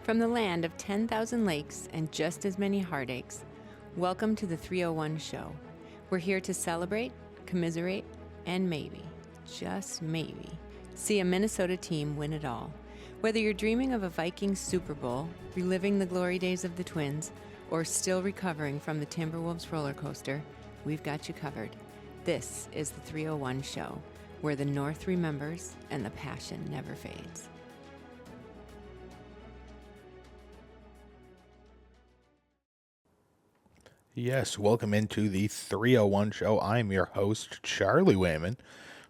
From the land of 10,000 lakes and just as many heartaches, welcome to the 301 Show. We're here to celebrate, commiserate, and maybe, just maybe, see a Minnesota team win it all. Whether you're dreaming of a Vikings Super Bowl, reliving the glory days of the Twins, or still recovering from the Timberwolves roller coaster, we've got you covered. This is the 301 Show, where the North remembers and the passion never fades. Yes, welcome into the 301 Show. I'm your host, Charlie Wayman.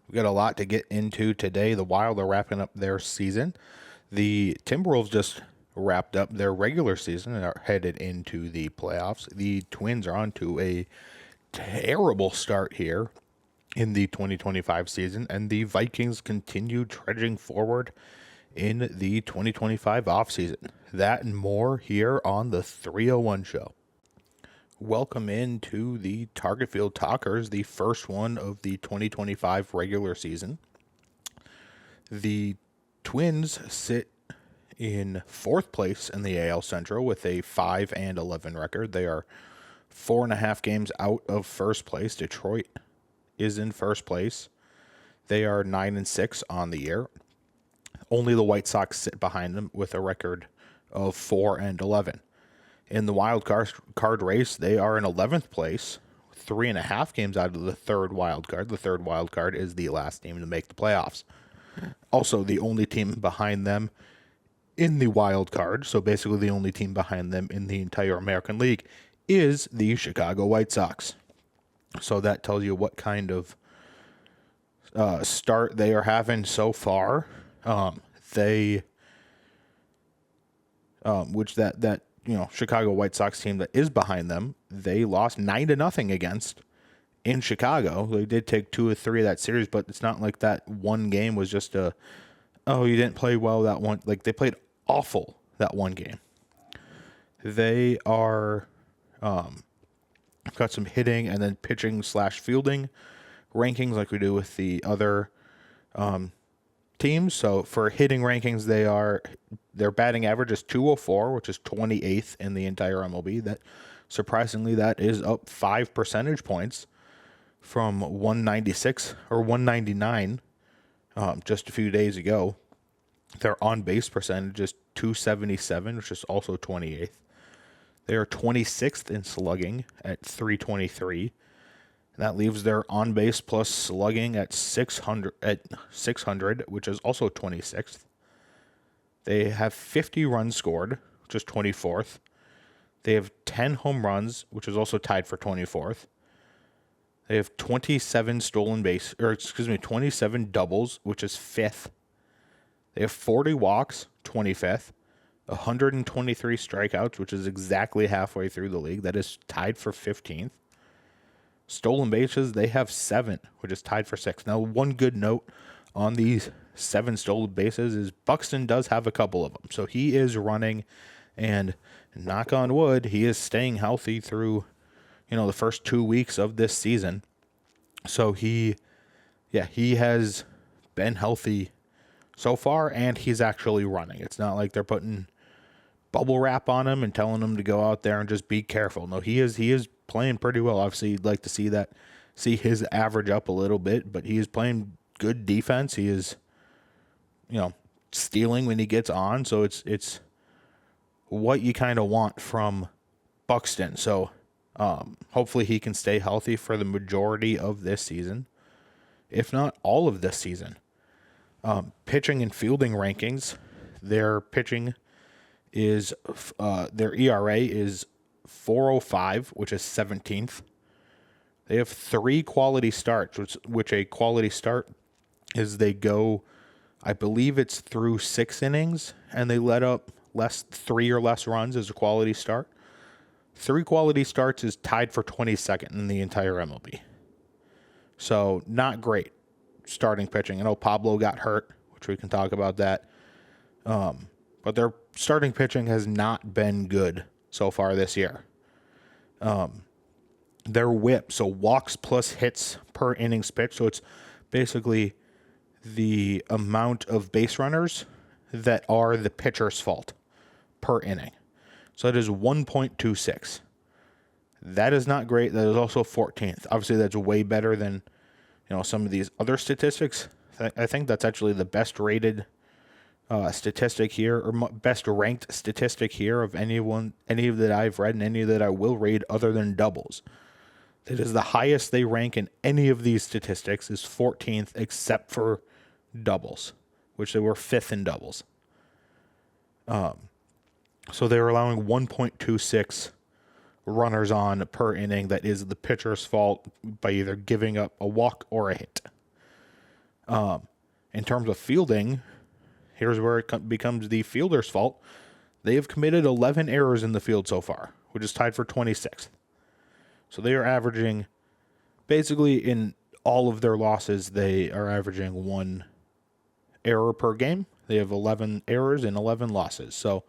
We've got a lot to get into today. The Wild are wrapping up their season. The Timberwolves just wrapped up their regular season and are headed into the playoffs. The Twins are on to a terrible start here in the 2025 season, and the Vikings continue trudging forward in the 2025 offseason. That and more here on the 301 Show. Welcome into the Target Field Talkers, the first one of the 2025 regular season. The Twins sit in fourth place in the AL Central with a 5-11 record. They are 4.5 games out of first place. Detroit is in first place. They are 9-6 on the year. Only the White Sox sit behind them with a record of 4-11. In the wild card race, they are in 11th place, 3.5 games out of the third wild card. The third wild card is the last team to make the playoffs. Also, the only team behind them in the wild card, so basically the only team behind them in the entire American League, is the Chicago White Sox. So that tells you what kind of start they are having so far. Chicago White Sox team that is behind them, they lost 9-0 against in Chicago. They did take 2 or 3 of that series, but it's not like that one game was just you didn't play well that one. Like, they played awful that one game. They are got some hitting and then pitching / fielding rankings like we do with the other teams. So for hitting rankings, their batting average is 204, which is 28th in the entire MLB. That surprisingly, that is up 5 percentage points from 196 or 199 just a few days ago. Their on-base percentage is 277, which is also 28th. They are 26th in slugging at 323. That leaves their on-base plus slugging at 600, which is also 26th. They have 50 runs scored, which is 24th. They have 10 home runs, which is also tied for 24th. They have 27 doubles, which is 5th. They have 40 walks, 25th. 123 strikeouts, which is exactly halfway through the league. That is tied for 15th. Stolen bases, they have 7, which is tied for 6th. Now, one good note on these 7 stolen bases is Buxton does have a couple of them. So he is running, and knock on wood, he is staying healthy through, the first 2 weeks of this season. So he has been healthy so far, and he's actually running. It's not like they're putting bubble wrap on him and telling him to go out there and just be careful. No, he is playing pretty well. Obviously, you'd like to see his average up a little bit, but he is playing good defense. He is, stealing when he gets on. So it's what you kind of want from Buxton. So hopefully he can stay healthy for the majority of this season, if not all of this season. Pitching and fielding rankings, their pitching is their ERA is 4.05, which is 17th. They have 3 quality starts, which a quality start is they go, I believe it's through 6 innings, and they let up 3 or less runs as a quality start. 3 quality starts is tied for 22nd in the entire MLB. So not great starting pitching. I know Pablo got hurt, which we can talk about that. But their starting pitching has not been good so far this year. Their whip, so walks plus hits per innings pitched, so it's basically the amount of base runners that are the pitcher's fault per inning. So that is 1.26. That is not great. That is also 14th. Obviously, that's way better than some of these other statistics. I think that's actually the best rated statistic here, or best ranked statistic here of any that I've read and any that I will read other than doubles. That is the highest they rank in any of these statistics is 14th, except for doubles, which they were 5th in doubles. So they're allowing 1.26 runners on per inning. That is the pitcher's fault by either giving up a walk or a hit. In terms of fielding, here's where it becomes the fielder's fault. They have committed 11 errors in the field so far, which is tied for 26th. So they are averaging, basically in all of their losses, they are averaging 1 error per game. They have 11 errors and 11 losses. So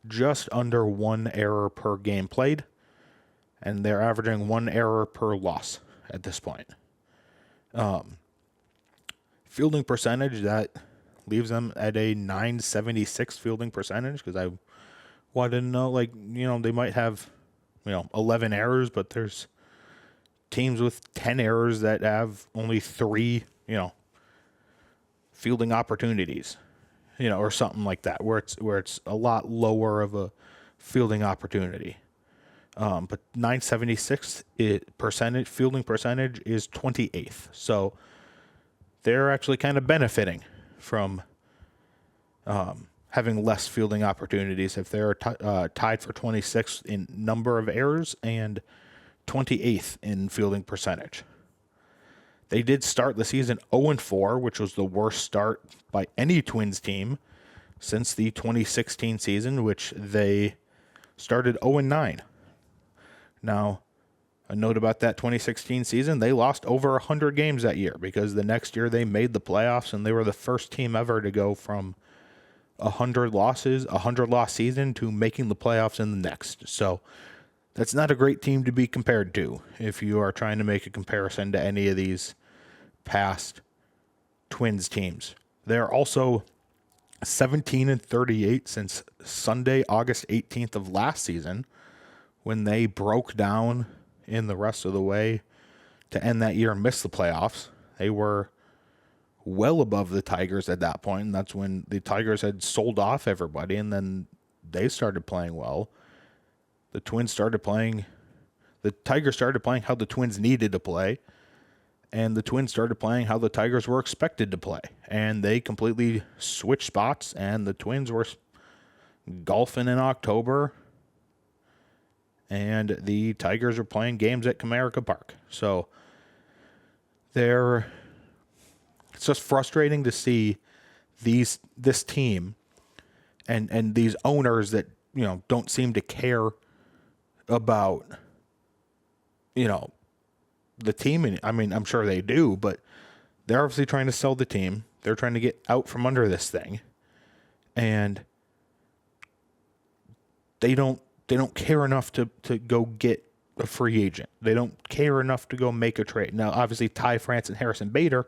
just under 1 error per game played. And they're averaging 1 error per loss at this point. Fielding percentage, that leaves them at a 976 fielding percentage, because I wanted to know, they might have, 11 errors, but there's teams with 10 errors that have only 3, fielding opportunities, or something like that, where it's a lot lower of a fielding opportunity. But 976 fielding percentage is 28th. So they're actually kind of benefiting from having less fielding opportunities if they're tied for 26th in number of errors and 28th in fielding percentage. They did start the season 0-4, which was the worst start by any Twins team since the 2016 season, which they started 0-9. Now, a note about that 2016 season, they lost over 100 games that year, because the next year they made the playoffs and they were the first team ever to go from 100 loss season to making the playoffs in the next. So that's not a great team to be compared to if you are trying to make a comparison to any of these past Twins teams. They're also 17-38 since Sunday, August 18th of last season, when they broke down in the rest of the way to end that year and miss the playoffs. They were well above the Tigers at that point, and that's when the Tigers had sold off everybody, and then they started playing well. The Tigers started playing how the Twins needed to play, and the Twins started playing how the Tigers were expected to play, and they completely switched spots, and the Twins were golfing in October, and the Tigers are playing games at Comerica Park. So it's just frustrating to see this team and these owners that, don't seem to care about, the team. And I mean, I'm sure they do, but they're obviously trying to sell the team. They're trying to get out from under this thing. And they don't care enough to go get a free agent. They don't care enough to go make a trade. Now, obviously, Ty France and Harrison Bader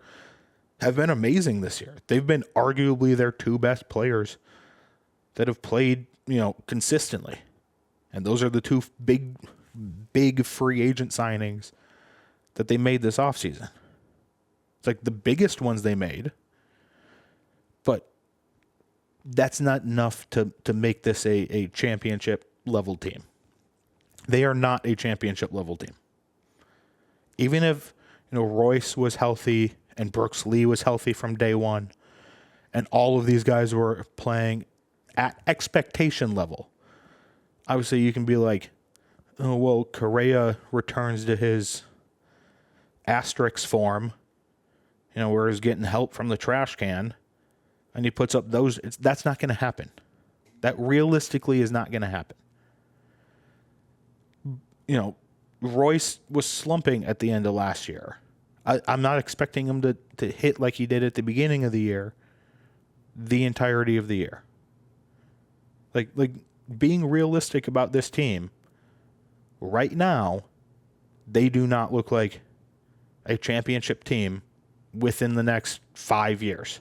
have been amazing this year. They've been arguably their 2 best players that have played, consistently. And those are the 2 big free agent signings that they made this offseason. It's like the biggest ones they made, but that's not enough to make this a championship level team. They are not a championship level team. Even if, Royce was healthy and Brooks Lee was healthy from day one, and all of these guys were playing at expectation level. Obviously, you can be like, oh, well, Correa returns to his asterisk form, where he's getting help from the trash can, and he puts up those. That's not going to happen. That realistically is not going to happen. Royce was slumping at the end of last year. I'm not expecting him to hit like he did at the beginning of the year, the entirety of the year. Like being realistic about this team, right now, they do not look like a championship team within the next 5 years.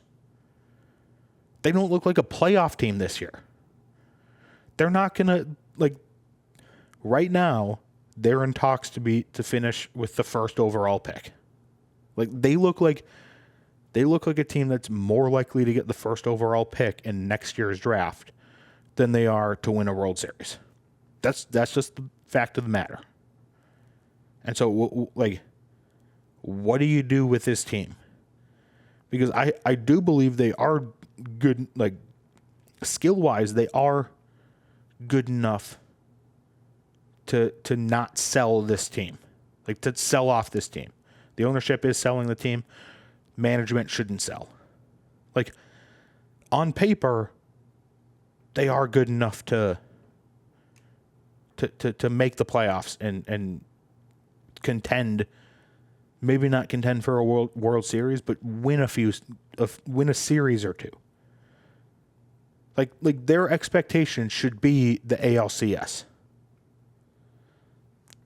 They don't look like a playoff team this year. they're not going to, like, right now, they're in talks to finish with the first overall pick. Like, they look like a team that's more likely to get the first overall pick in next year's draft than they are to win a World Series. That's just the fact of the matter. And so, like, what do you do with this team? Because I do believe they are good, like, skill-wise, they are good enough to not sell this team. Like, to sell off this team. The ownership is selling the team. Management shouldn't sell. Like, on paper, they are good enough to make the playoffs and contend. Maybe not contend for a World Series, but win a series or two. Like their expectation should be the ALCS.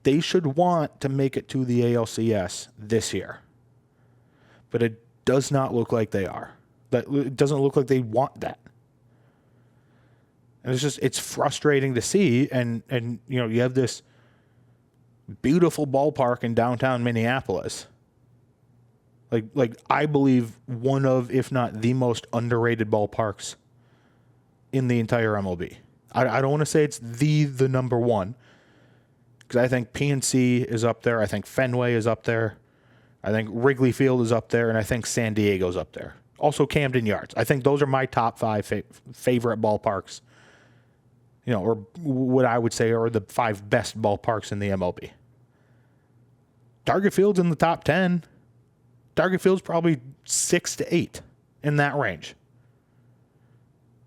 They should want to make it to the ALCS this year. But it does not look like they are. It doesn't look like they want that. And it's frustrating to see. And you know, you have this beautiful ballpark in downtown Minneapolis. Like I believe one of, if not the most underrated ballparks in the entire MLB. I don't want to say it's the number one, because I think PNC is up there. I think Fenway is up there. I think Wrigley Field is up there, and I think San Diego's up there. Also Camden Yards. I think those are my top 5 favorite ballparks. You know, or what I would say are the 5 best ballparks in the MLB. Target Field's in the top 10. Target Field's probably 6 to 8 in that range.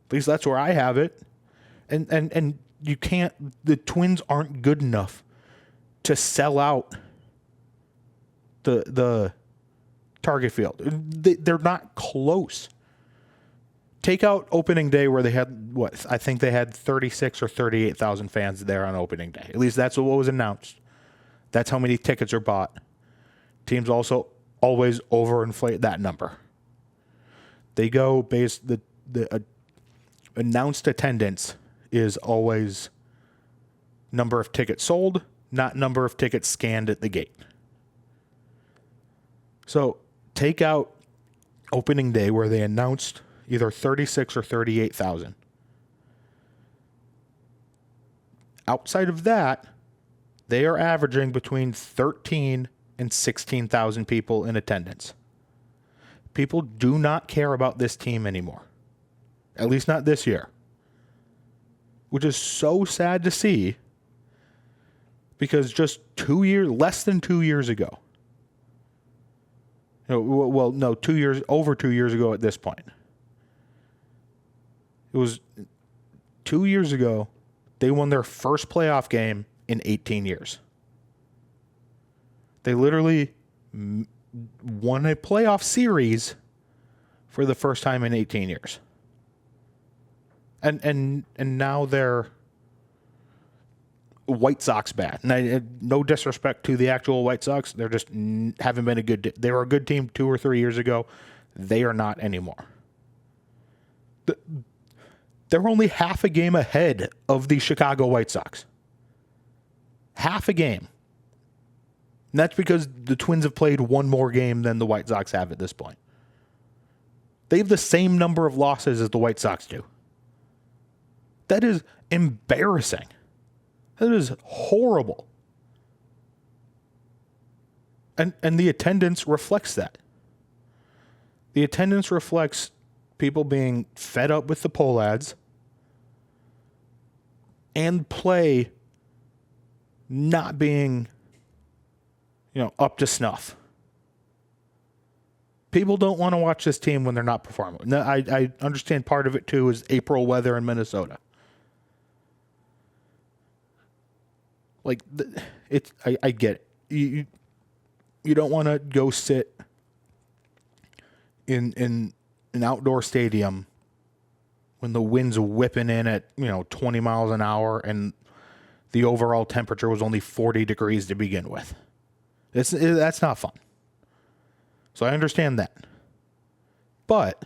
At least that's where I have it. And you can't, the Twins aren't good enough to sell out the Target Field. They're not close. Take out opening day where they had, I think they had 36 or 38,000 fans there on opening day. At least that's what was announced. That's how many tickets are bought. Teams also always overinflate that number. They go based, the announced attendance is always number of tickets sold, not number of tickets scanned at the gate. So take out opening day where they announced either 36 or 38,000. Outside of that, they are averaging between 13 and 16,000 people in attendance. People do not care about this team anymore. At least not this year. Which is so sad to see, because just less than 2 years ago, over 2 years ago at this point. It was 2 years ago, they won their first playoff game in 18 years. They literally won a playoff series for the first time in 18 years. And now they're White Sox bad. And no disrespect to the actual White Sox. They're just haven't been a good. They were a good team 2 or 3 years ago. They are not anymore. They're only half a game ahead of the Chicago White Sox. Half a game. And that's because the Twins have played one more game than the White Sox have at this point. They have the same number of losses as the White Sox do. That is embarrassing. That is horrible. And the attendance reflects that. The attendance reflects people being fed up with the poll ads and play not being, up to snuff. People don't want to watch this team when they're not performing. Now, I understand part of it, too, is April weather in Minnesota. I get it. You don't want to go sit in an outdoor stadium when the wind's whipping in at 20 miles an hour and the overall temperature was only 40 degrees to begin with. That's not fun. So I understand that. But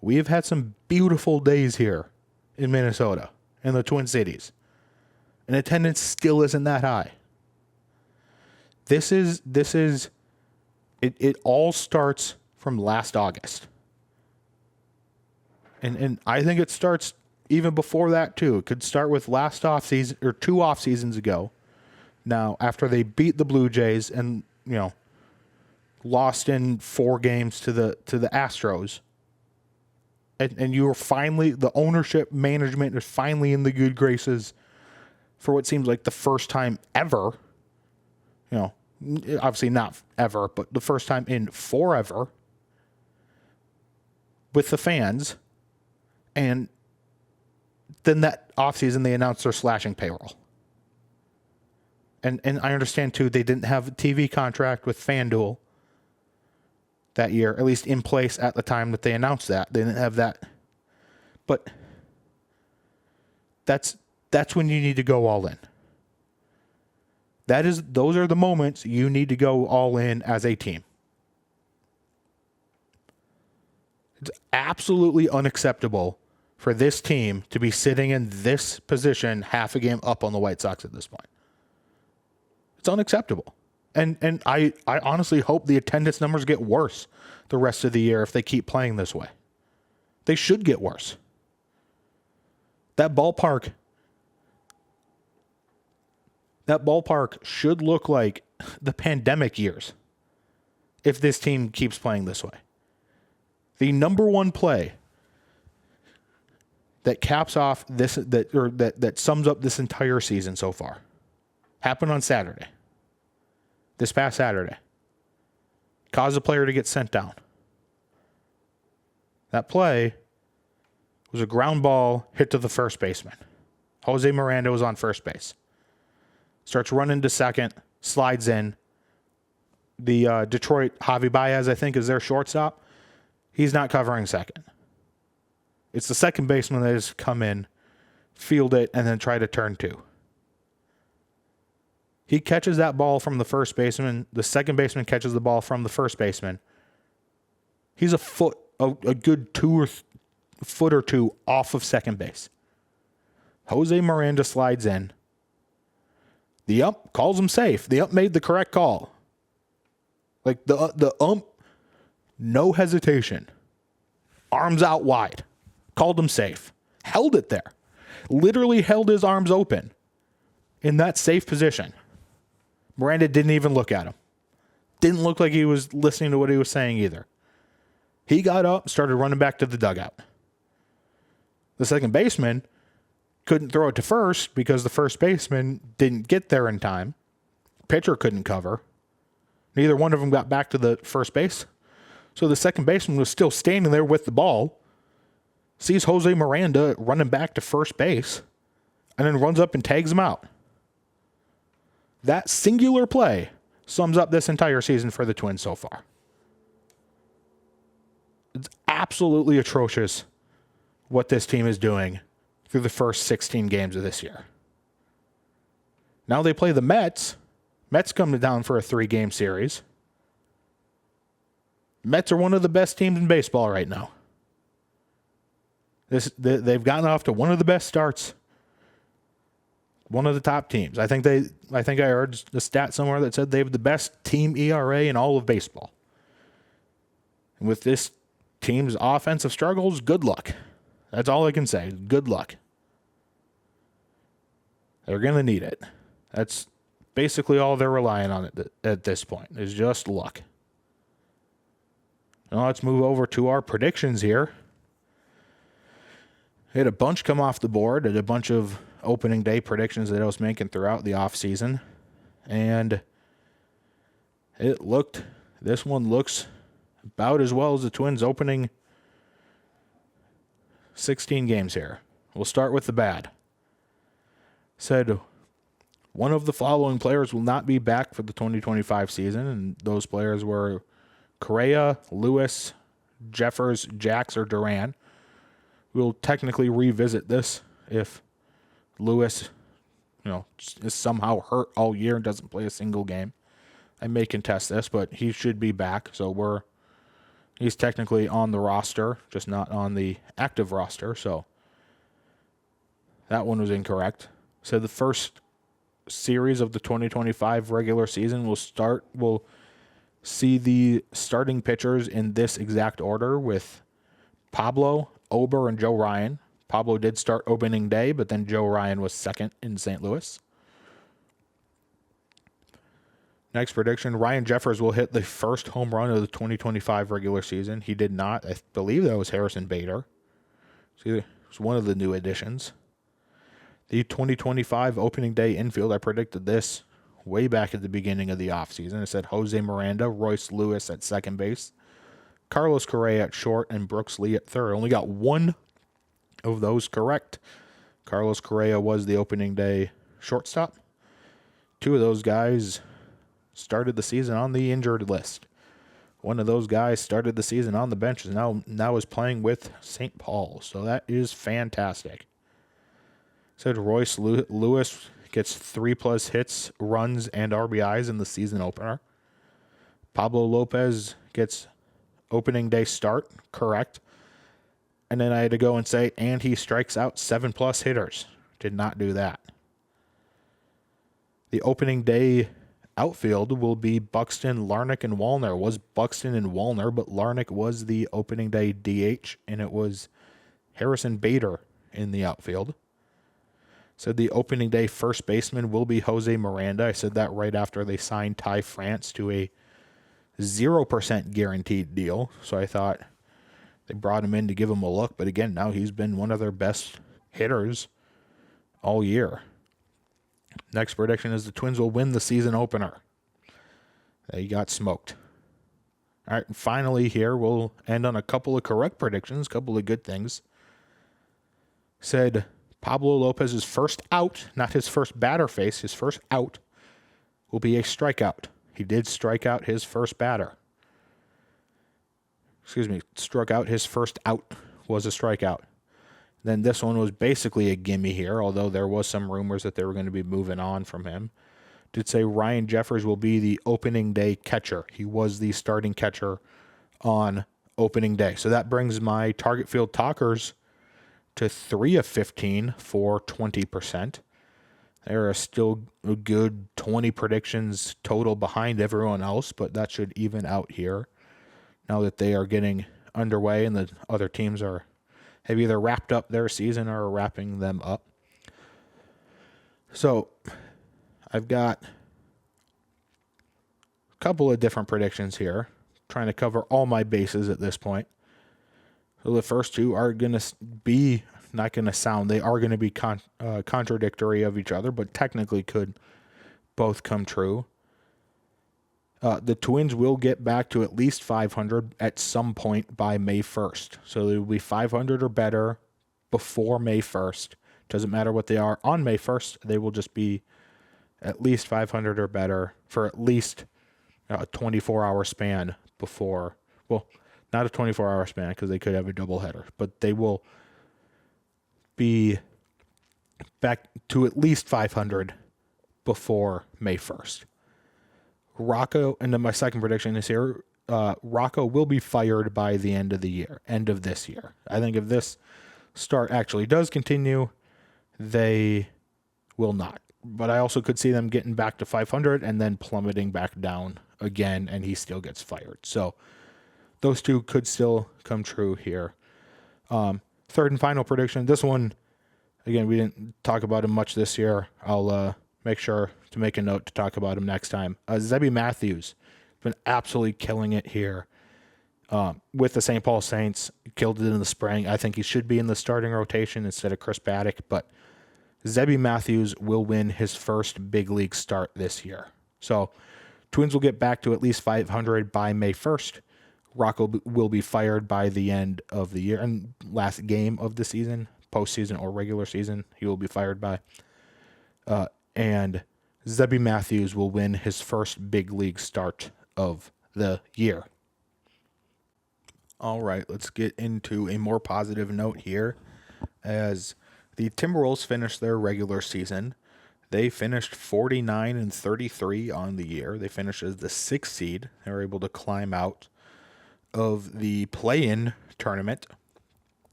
we have had some beautiful days here in Minnesota. in the Twin Cities. And attendance still isn't that high. It all starts from last August. And I think it starts even before that too. It could start with last off season or 2 off seasons ago. Now, after they beat the Blue Jays and, lost in 4 games to the Astros. And you were finally, the ownership management is finally in the good graces for what seems like the first time ever. Obviously not ever, but the first time in forever with the fans. And then that offseason, they announced they're slashing payroll. And I understand, too, they didn't have a TV contract with FanDuel that year, at least in place at the time that they announced that. They didn't have that. But that's when you need to go all in. Those are the moments you need to go all in as a team. It's absolutely unacceptable for this team to be sitting in this position half a game up on the White Sox at this point. It's unacceptable. And I honestly hope the attendance numbers get worse the rest of the year if they keep playing this way. They should get worse. That ballpark should look like the pandemic years if this team keeps playing this way. The number one play that caps off that sums up this entire season so far happened on Saturday. This past Saturday. Caused a player to get sent down. That play was a ground ball hit to the first baseman. Jose Miranda was on first base. Starts running to second, slides in. The Detroit Javi Baez, I think, is their shortstop. He's not covering second. It's the second baseman that has come in, field it, and then try to turn 2. He catches that ball from the first baseman. The second baseman catches the ball from the first baseman. He's a good foot or two off of second base. Jose Miranda slides in. The ump calls him safe. The ump made the correct call. Like the ump, no hesitation. Arms out wide. Called him safe. Held it there. Literally held his arms open in that safe position. Miranda didn't even look at him. Didn't look like he was listening to what he was saying either. He got up, started running back to the dugout. The second baseman couldn't throw it to first because the first baseman didn't get there in time. Pitcher couldn't cover. Neither one of them got back to the first base. So the second baseman was still standing there with the ball, sees Jose Miranda running back to first base, and then runs up and tags him out. That singular play sums up this entire season for the Twins so far. It's absolutely atrocious what this team is doing through the first 16 games of this year. Now they play the Mets. Mets come down for a 3-game series. Mets are one of the best teams in baseball right now. They've gotten off to one of the best starts. One of the top teams. I think I heard the stat somewhere that said they have the best team ERA in all of baseball. And with this team's offensive struggles, good luck. That's all I can say. Good luck. They're going to need it. That's basically all they're relying on at this point, is just luck. Now let's move over to our predictions here. We had a bunch come off the board, and a bunch of opening day predictions that I was making throughout the offseason. And this one looks about as well as the Twins opening 16 games here. We'll start with the bad. Said one of the following players will not be back for the 2025 season, and those players were Correa, Lewis, Jeffers, Jax, or Duran. We'll technically revisit this if Lewis, is somehow hurt all year and doesn't play a single game. I may contest this, but he should be back. So he's technically on the roster, just not on the active roster. So That one was incorrect. So the first series of the 2025 regular season will see the starting pitchers in this exact order with Pablo, Ober, and Joe Ryan. Pablo did start opening day, but then Joe Ryan was second in St. Louis. Next prediction, Ryan Jeffers will hit the first home run of the 2025 regular season. He did not. I believe that was Harrison Bader. So it was one of the new additions. The 2025 opening day infield, I predicted this way back at the beginning of the offseason. I said Jose Miranda, Royce Lewis at second base, Carlos Correa at short, and Brooks Lee at third. Only got one of those correct. Carlos Correa was the opening day shortstop. Two of those guys started the season on the injured list. One of those guys started the season on the bench and now is playing with St. Paul. So that is fantastic. Said Royce Lewis gets 3+ hits, runs, and RBIs in the season opener. Pablo Lopez gets opening day start, correct. And then I had to go and say, and he strikes out 7+ hitters. Did not do that. The opening day outfield will be Buxton, Larnach, and Wallner. It was Buxton and Wallner, but Larnach was the opening day DH, and it was Harrison Bader in the outfield. Said the opening day first baseman will be Jose Miranda. I said that right after they signed Ty France to a 0% guaranteed deal. So I thought they brought him in to give him a look. But again, now he's been one of their best hitters all year. Next prediction is the Twins will win the season opener. They got smoked. All right, and finally here, we'll end on a couple of correct predictions, a couple of good things. Said Pablo Lopez's first out, not his first batter face, his first out will be a strikeout. He did strike out his first batter. Struck out his first out was a strikeout. Then this one was basically a gimme here, although there was some rumors that they were going to be moving on from him. Did say Ryan Jeffers will be the opening day catcher. He was the starting catcher on opening day. So that brings my target field talkers to 3 of 15 for 20%. There are still a good 20 predictions total behind everyone else, but that should even out here now that they are getting underway and the other teams have either wrapped up their season or are wrapping them up. So I've got a couple of different predictions here, trying to cover all my bases at this point. So the first two are going to be, not going to sound, they are going to be contradictory of each other, but technically could both come true. The Twins will get back to at least 500 at some point by May 1st. So they will be 500 or better before May 1st. Doesn't matter what they are on May 1st. They will just be at least 500 or better for at least a 24-hour span before. Well, not a 24-hour span because they could have a doubleheader, but they will be back to at least 500 before May 1st. Rocco, and then my second prediction is here, Rocco will be fired by the end of this year. I think if this start actually does continue, they will not. But I also could see them getting back to 500 and then plummeting back down again, and he still gets fired. So those two could still come true here. Third and final prediction. This one, again, we didn't talk about him much this year. I'll make sure to make a note to talk about him next time. Zebby Matthews has been absolutely killing it here with the St. Paul Saints. Killed it in the spring. I think he should be in the starting rotation instead of Chris Paddock, but Zebby Matthews will win his first big league start this year. So Twins will get back to at least 500 by May 1st. Rocco will be fired by the end of the year and last game of the season, postseason or regular season, he will be fired by. And Zebby Matthews will win his first big league start of the year. All right, let's get into a more positive note here. As the Timberwolves finished their regular season, they finished 49-33 on the year. They finished as the 6th seed. They were able to climb out of the play-in tournament.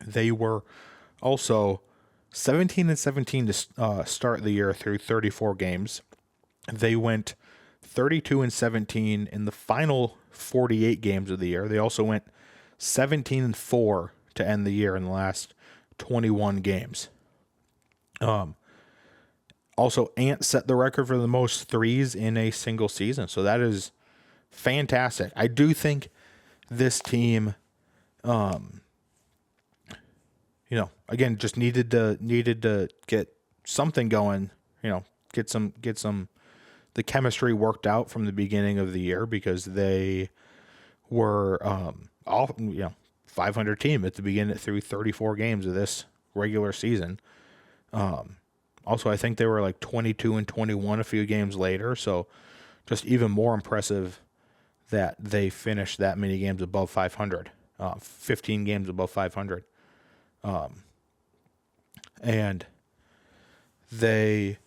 They were also 17-17 to start the year through 34 games. They went 32-17 in the final 48 games of the year. They also went 17-4 to end the year in the last 21 games. Also, Ant set the record for the most threes in a single season, so that is fantastic. I do think this team, again, just needed to get something going. Get some the chemistry worked out from the beginning of the year, because they were 500 team at the beginning through 34 games of this regular season. Also, I think they were like 22-21 a few games later, so just even more impressive that they finished that many games above 500, 15 games above 500. And they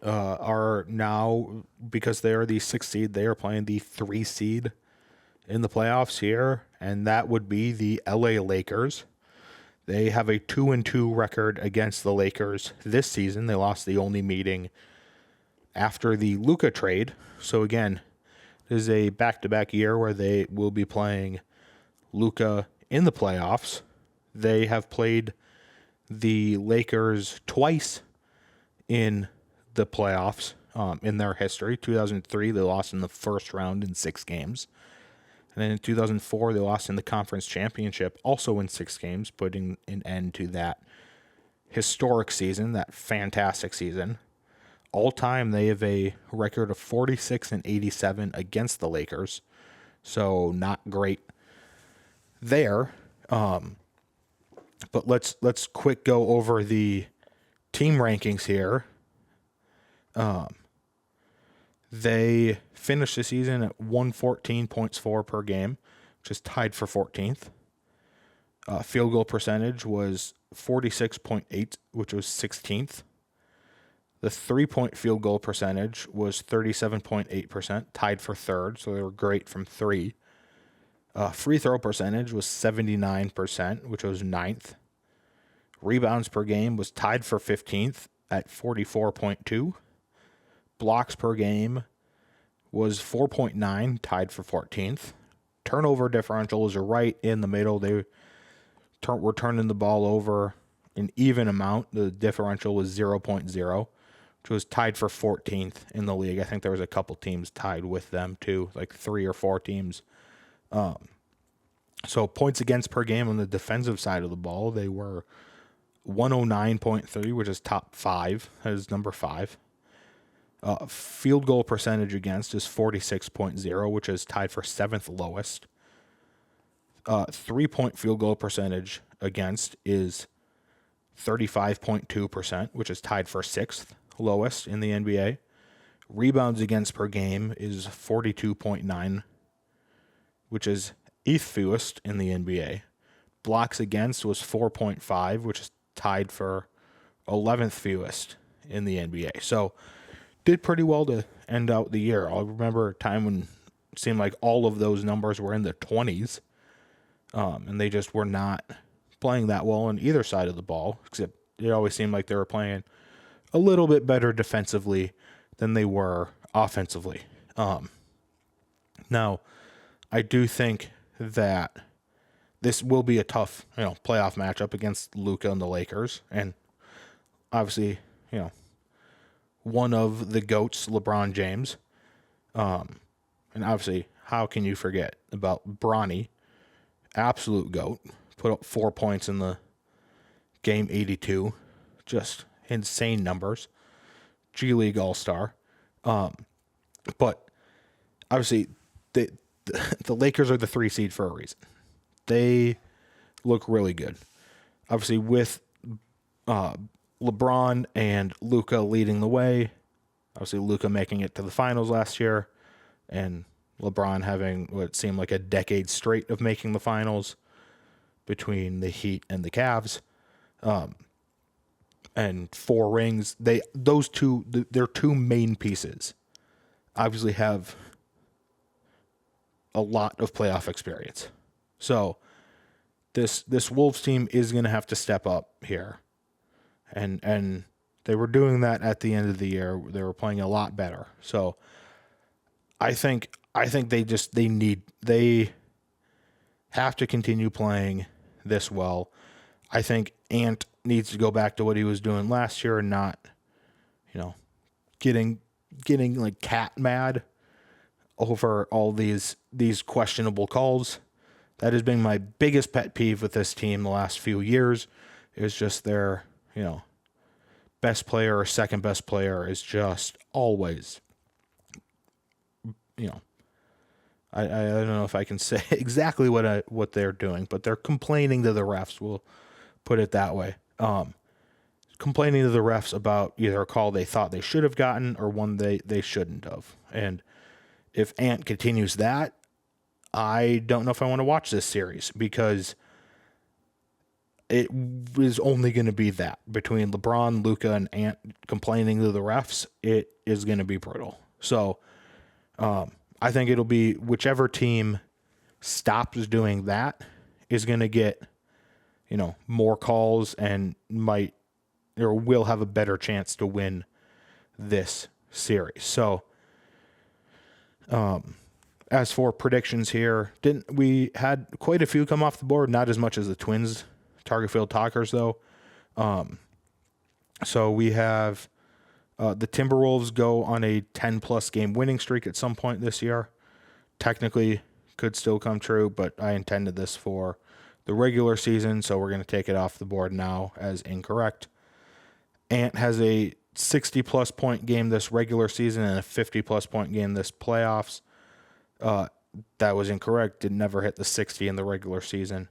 are now, because they are the 6th seed, they are playing the 3 seed in the playoffs here, and that would be the LA Lakers. They have a 2-2 record against the Lakers this season. They lost the only meeting after the Luka trade. So again, this is a back-to-back year where they will be playing Luka in the playoffs. They have played the Lakers twice in the playoffs in their history. 2003, they lost in the first round in 6 games. And then in 2004, they lost in the conference championship, also in 6 games, putting an end to that historic season, that fantastic season. All time, they have a record of 46-87 against the Lakers, so not great there. But let's quick go over the team rankings here. They finished the season at 114 points per game, which is tied for 14th. Field goal percentage was 46.8, which was 16th. The 3-point field goal percentage was 37.8%, tied for 3rd, so they were great from 3. Free throw percentage was 79%, which was 9th. Rebounds per game was tied for 15th at 44.2. Blocks per game was 4.9, tied for 14th. Turnover differentials are right in the middle. They were turning the ball over an even amount. The differential was 0.0, which was tied for 14th in the league. I think there was a couple teams tied with them too, like 3 or 4 teams. So points against per game on the defensive side of the ball, they were 109.3, which is top 5. That is number 5. Field goal percentage against is 46.0, which is tied for 7th lowest. 3-point field goal percentage against is 35.2%, which is tied for 6th lowest in the NBA. Rebounds against per game is 42.9, which is 8th fewest in the NBA. Blocks against was 4.5, which is tied for 11th fewest in the NBA. So did pretty well to end out the year. I remember a time when it seemed like all of those numbers were in the 20s, and they just were not playing that well on either side of the ball, except it always seemed like they were playing a little bit better defensively than they were offensively. Now, I do think that this will be a tough, playoff matchup against Luka and the Lakers, and obviously, one of the GOATs, LeBron James. And obviously, how can you forget about Bronny, absolute GOAT, put up 4 points in the game 82, just insane numbers. G League All-Star. But obviously, the Lakers are the 3 seed for a reason. They look really good. Obviously, with LeBron and Luka leading the way. Obviously, Luka making it to the finals last year, and LeBron having what seemed like a decade straight of making the finals between the Heat and the Cavs. And 4 rings. Those two, their 2 main pieces, obviously have a lot of playoff experience. So this Wolves team is going to have to step up here. And they were doing that at the end of the year. They were playing a lot better. So I think they have to continue playing this well. I think Ant needs to go back to what he was doing last year and not, getting like cat mad over all these questionable calls. That has been my biggest pet peeve with this team the last few years. Is just their, best player or second best player is just always, I don't know if I can say exactly what they're doing, but they're complaining to the refs. We'll put it that way. Complaining to the refs about either a call they thought they should have gotten or one they shouldn't have. And if Ant continues that, I don't know if I want to watch this series, because it is only going to be that. Between LeBron, Luka, and Ant complaining to the refs, it is going to be brutal. So I think it'll be whichever team stops doing that is going to get, more calls and will have a better chance to win this series. So, as for predictions here, we had quite a few come off the board, not as much as the Twins Target Field Talkers though. So we have the Timberwolves go on a 10-plus game winning streak at some point this year. Technically could still come true, but I intended this for the regular season, so we're going to take it off the board now as incorrect. Ant has a 60-plus point game this regular season and a 50-plus point game this playoffs. That was incorrect. Did never hit the 60 in the regular season.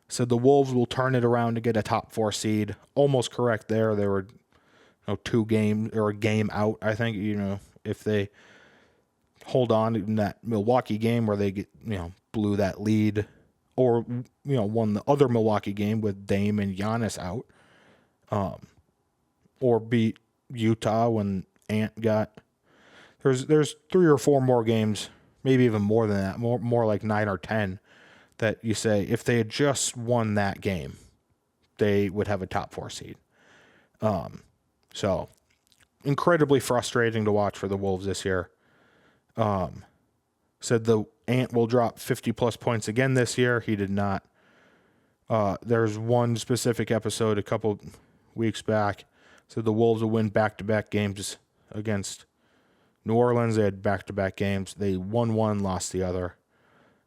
So the Wolves will turn it around to get a top 4 seed. Almost correct there. They were 2 games or a game out, I think, if they hold on in that Milwaukee game where they blew that lead, or won the other Milwaukee game with Dame and Giannis out, or beat Utah when Ant got. There's 3 or 4 more games, maybe even more than that, more like 9 or 10, that you say if they had just won that game, they would have a top 4 seed. So incredibly frustrating to watch for the Wolves this year. Said the Ant will drop 50-plus points again this year. He did not. There's one specific episode a couple weeks back. Said the Wolves will win back-to-back games against New Orleans. They had back-to-back games. They won one, lost the other.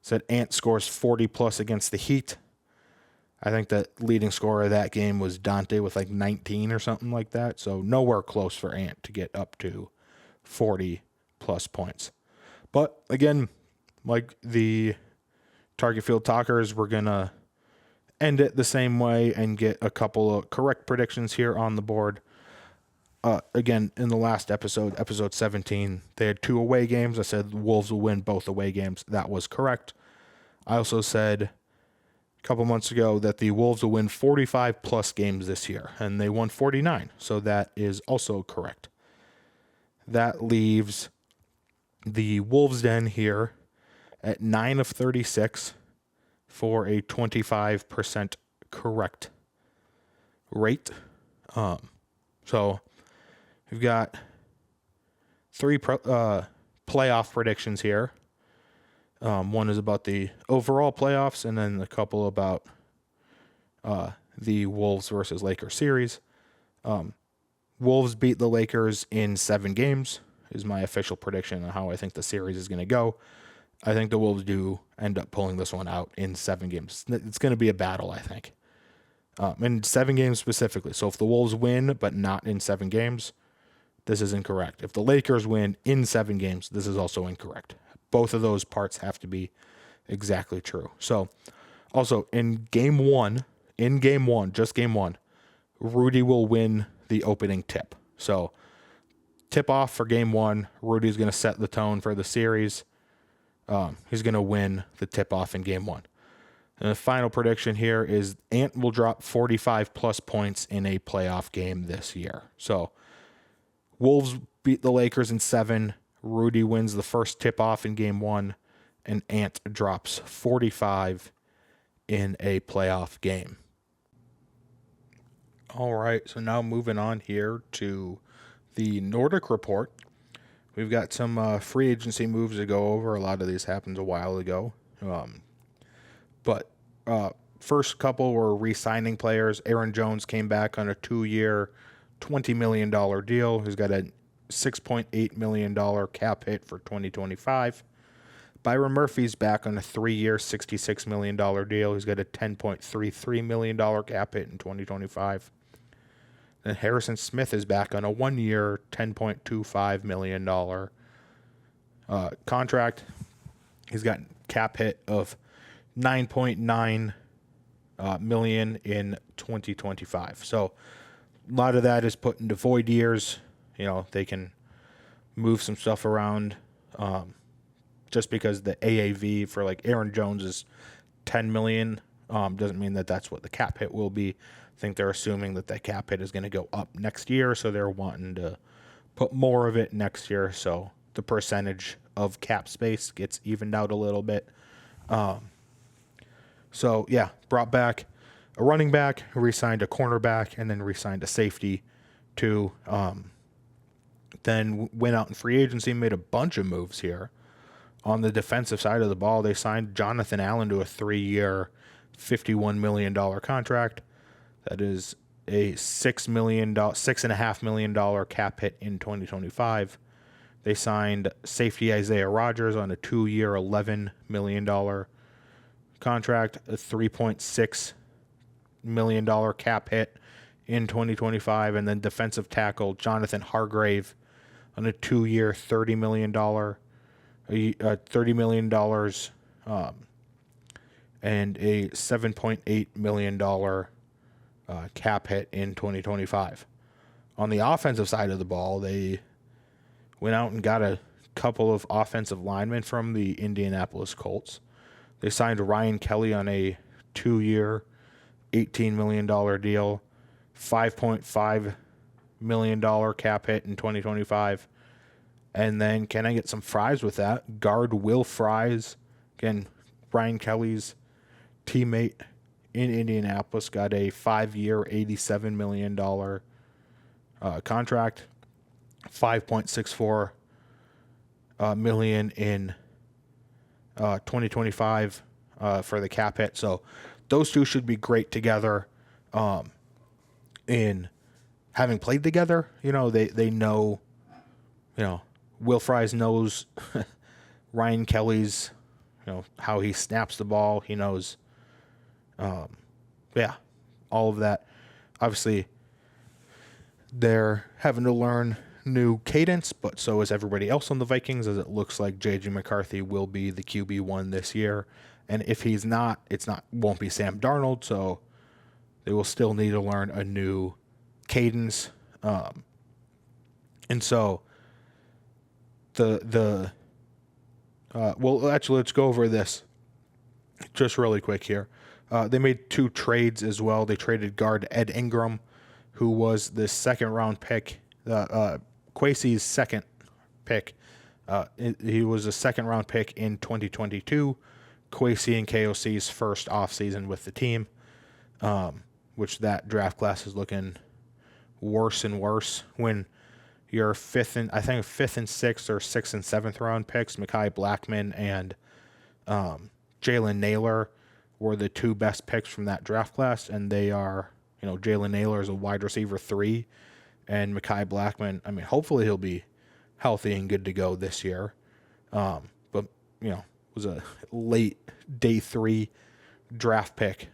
Said Ant scores 40-plus against the Heat. I think the leading scorer of that game was Dante with like 19 or something like that. So nowhere close for Ant to get up to 40-plus points. But again, like the Target Field Talkers, we're going to end it the same way and get a couple of correct predictions here on the board. Again, in the last episode 17, they had 2 away games. I said the Wolves will win both away games. That was correct. I also said a couple months ago that the Wolves will win 45-plus games this year, and they won 49. So that is also correct. That leaves the Wolves Den here at 9 of 36 for a 25% correct rate. So we've got 3 playoff predictions here. One is about the overall playoffs, and then a couple about the Wolves versus Lakers series. Wolves beat the Lakers in 7 games is my official prediction on how I think the series is going to go. I think the Wolves do end up pulling this one out in 7 games. It's going to be a battle, I think. In 7 games specifically. So if the Wolves win, but not in 7 games, this is incorrect. If the Lakers win in 7 games, this is also incorrect. Both of those parts have to be exactly true. So also in game one, just game one, Rudy will win the opening tip. So tip off for game 1, Rudy's going to set the tone for the series. He's going to win the tip off in game 1. And the final prediction here is Ant will drop 45-plus points in a playoff game this year. So Wolves beat the Lakers in 7. Rudy wins the first tip-off in game 1. And Ant drops 45 in a playoff game. All right, so now moving on here to the Nordic Report. We've got some free agency moves to go over. A lot of these happened a while ago. But first couple were re-signing players. Aaron Jones came back on a 2-year, $20 million deal. He's got a $6.8 million cap hit for 2025. Byron Murphy's back on a 3-year, $66 million deal. He's got a $10.33 million cap hit in 2025. And Harrison Smith is back on a 1-year, $10.25 million contract. He's got cap hit of $9.9 million in 2025. So a lot of that is put into void years. They can move some stuff around. Just because the AAV for like Aaron Jones is $10 million doesn't mean that that's what the cap hit will be. I think they're assuming that cap hit is going to go up next year, so they're wanting to put more of it next year, so the percentage of cap space gets evened out a little bit. So yeah, brought back a running back, re-signed a cornerback, and then re-signed a safety too. Then went out in free agency, made a bunch of moves here. On the defensive side of the ball, they signed Jonathan Allen to a 3-year, $51 million contract. That is a $6.5 million cap hit in 2025. They signed safety Isaiah Rodgers on a 2-year, $11 million contract, a $3.6 million cap hit in 2025, and then defensive tackle Jonathan Hargrave on a 2-year, $30 million and a $7.8 million cap hit in 2025. On the offensive side of the ball, they went out and got a couple of offensive linemen from the Indianapolis Colts. They signed Ryan Kelly on a 2-year, $18 million deal, $5.5 million cap hit in 2025. And then can I get some fries with that? Guard Will Fries, again, Ryan Kelly's teammate in Indianapolis, got a 5-year, $87 million contract, $5.64 million in 2025 for the cap hit. So those two should be great together in having played together. They know, Will Fries knows Ryan Kelly's, how he snaps the ball. He knows, all of that. Obviously, they're having to learn new cadence, but so is everybody else on the Vikings, as it looks like J.J. McCarthy will be the QB1 this year. And if he's not, won't be Sam Darnold, so they will still need to learn a new cadence. And so well, actually, let's go over this just really quick here. They made 2 trades as well. They traded guard Ed Ingram, who was the second-round pick, Kwesi's second pick. He was a second-round pick in 2022, Kwesi and KOC's first offseason with the team, which that draft class is looking worse and worse. When your fifth and 6th or 6th and 7th round picks, Mekhi Blackman and Jalen Naylor, were the 2 best picks from that draft class, and they are, Jalen Naylor is a wide receiver 3, and Mekhi Blackman, hopefully he'll be healthy and good to go this year. But, was a late day 3 draft pick.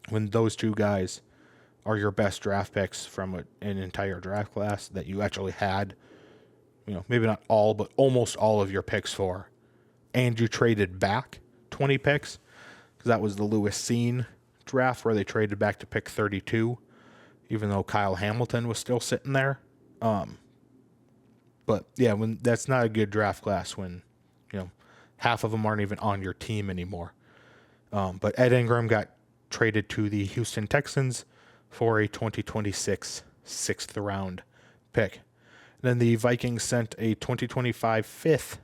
When those 2 guys are your best draft picks from an entire draft class that you actually had, maybe not all, but almost all of your picks for, and you traded back 20 picks, because that was the Lewis Cine draft where they traded back to pick 32, even though Kyle Hamilton was still sitting there. But yeah, when that's not a good draft class when, half of them aren't even on your team anymore. But Ed Ingram got traded to the Houston Texans for a 2026 6th round pick. Then the Vikings sent a 2025 5th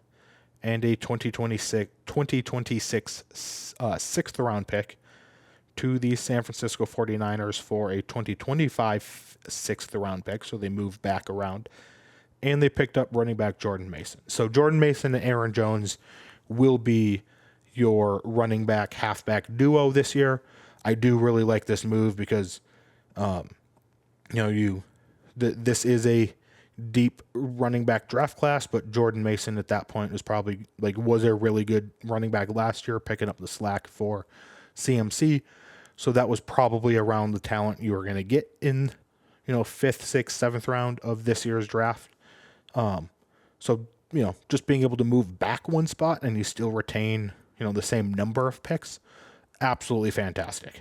and a 2026 sixth round pick to the San Francisco 49ers for a 2025 sixth round pick. So they moved back around. And they picked up running back Jordan Mason. So Jordan Mason and Aaron Jones will be your running back, halfback duo this year. I do really like this move because, this is a deep running back draft class, but Jordan Mason at that point was a really good running back last year, picking up the slack for CMC. So that was probably around the talent you were going to get in, 5th, 6th, 7th round of this year's draft. Just being able to move back one spot and you still retain, the same number of picks, absolutely fantastic.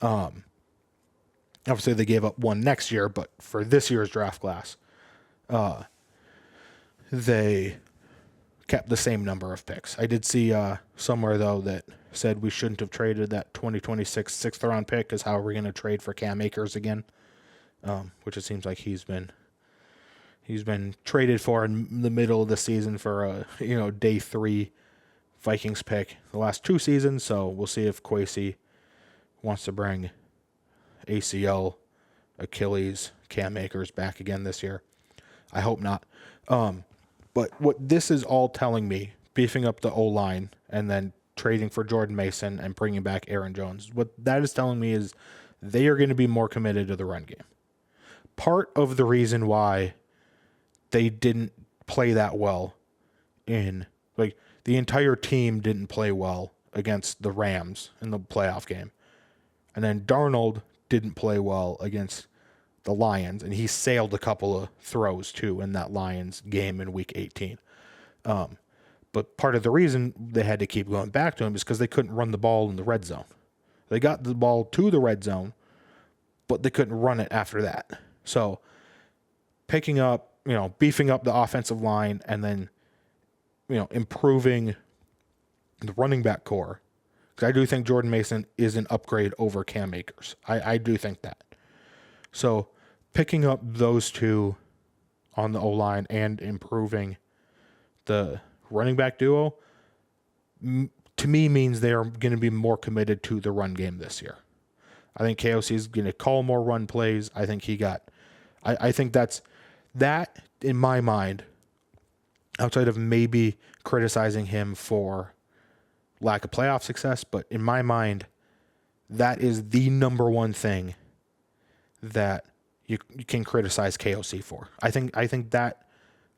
Obviously they gave up one next year, but for this year's draft class, they kept the same number of picks. I did see somewhere though that said we shouldn't have traded that 2026 sixth round pick because how are we going to trade for Cam Akers again? Which it seems like he's been traded for in the middle of the season for a day 3 Vikings pick the last 2 seasons. So we'll see if Kwesi wants to bring ACL, Achilles, Cam Akers back again this year. I hope not. But what this is all telling me, beefing up the O-line and then trading for Jordan Mason and bringing back Aaron Jones, what that is telling me is they are going to be more committed to the run game. Part of the reason why they didn't play that well the entire team didn't play well against the Rams in the playoff game. And then Darnold didn't play well against the Lions, and he sailed a couple of throws too in that Lions game in week 18. But part of the reason they had to keep going back to him is because they couldn't run the ball in the red zone. They got the ball to the red zone, but they couldn't run it after that. So beefing up the offensive line and then, improving the running back core. Because I do think Jordan Mason is an upgrade over Cam Akers. I do think that. So picking up those two on the O-line and improving the running back duo, to me means they are going to be more committed to the run game this year. I think KOC is going to call more run plays. I think I think that in my mind, outside of maybe criticizing him for lack of playoff success, but in my mind, that is the number one thing that you can criticize KOC for. I think that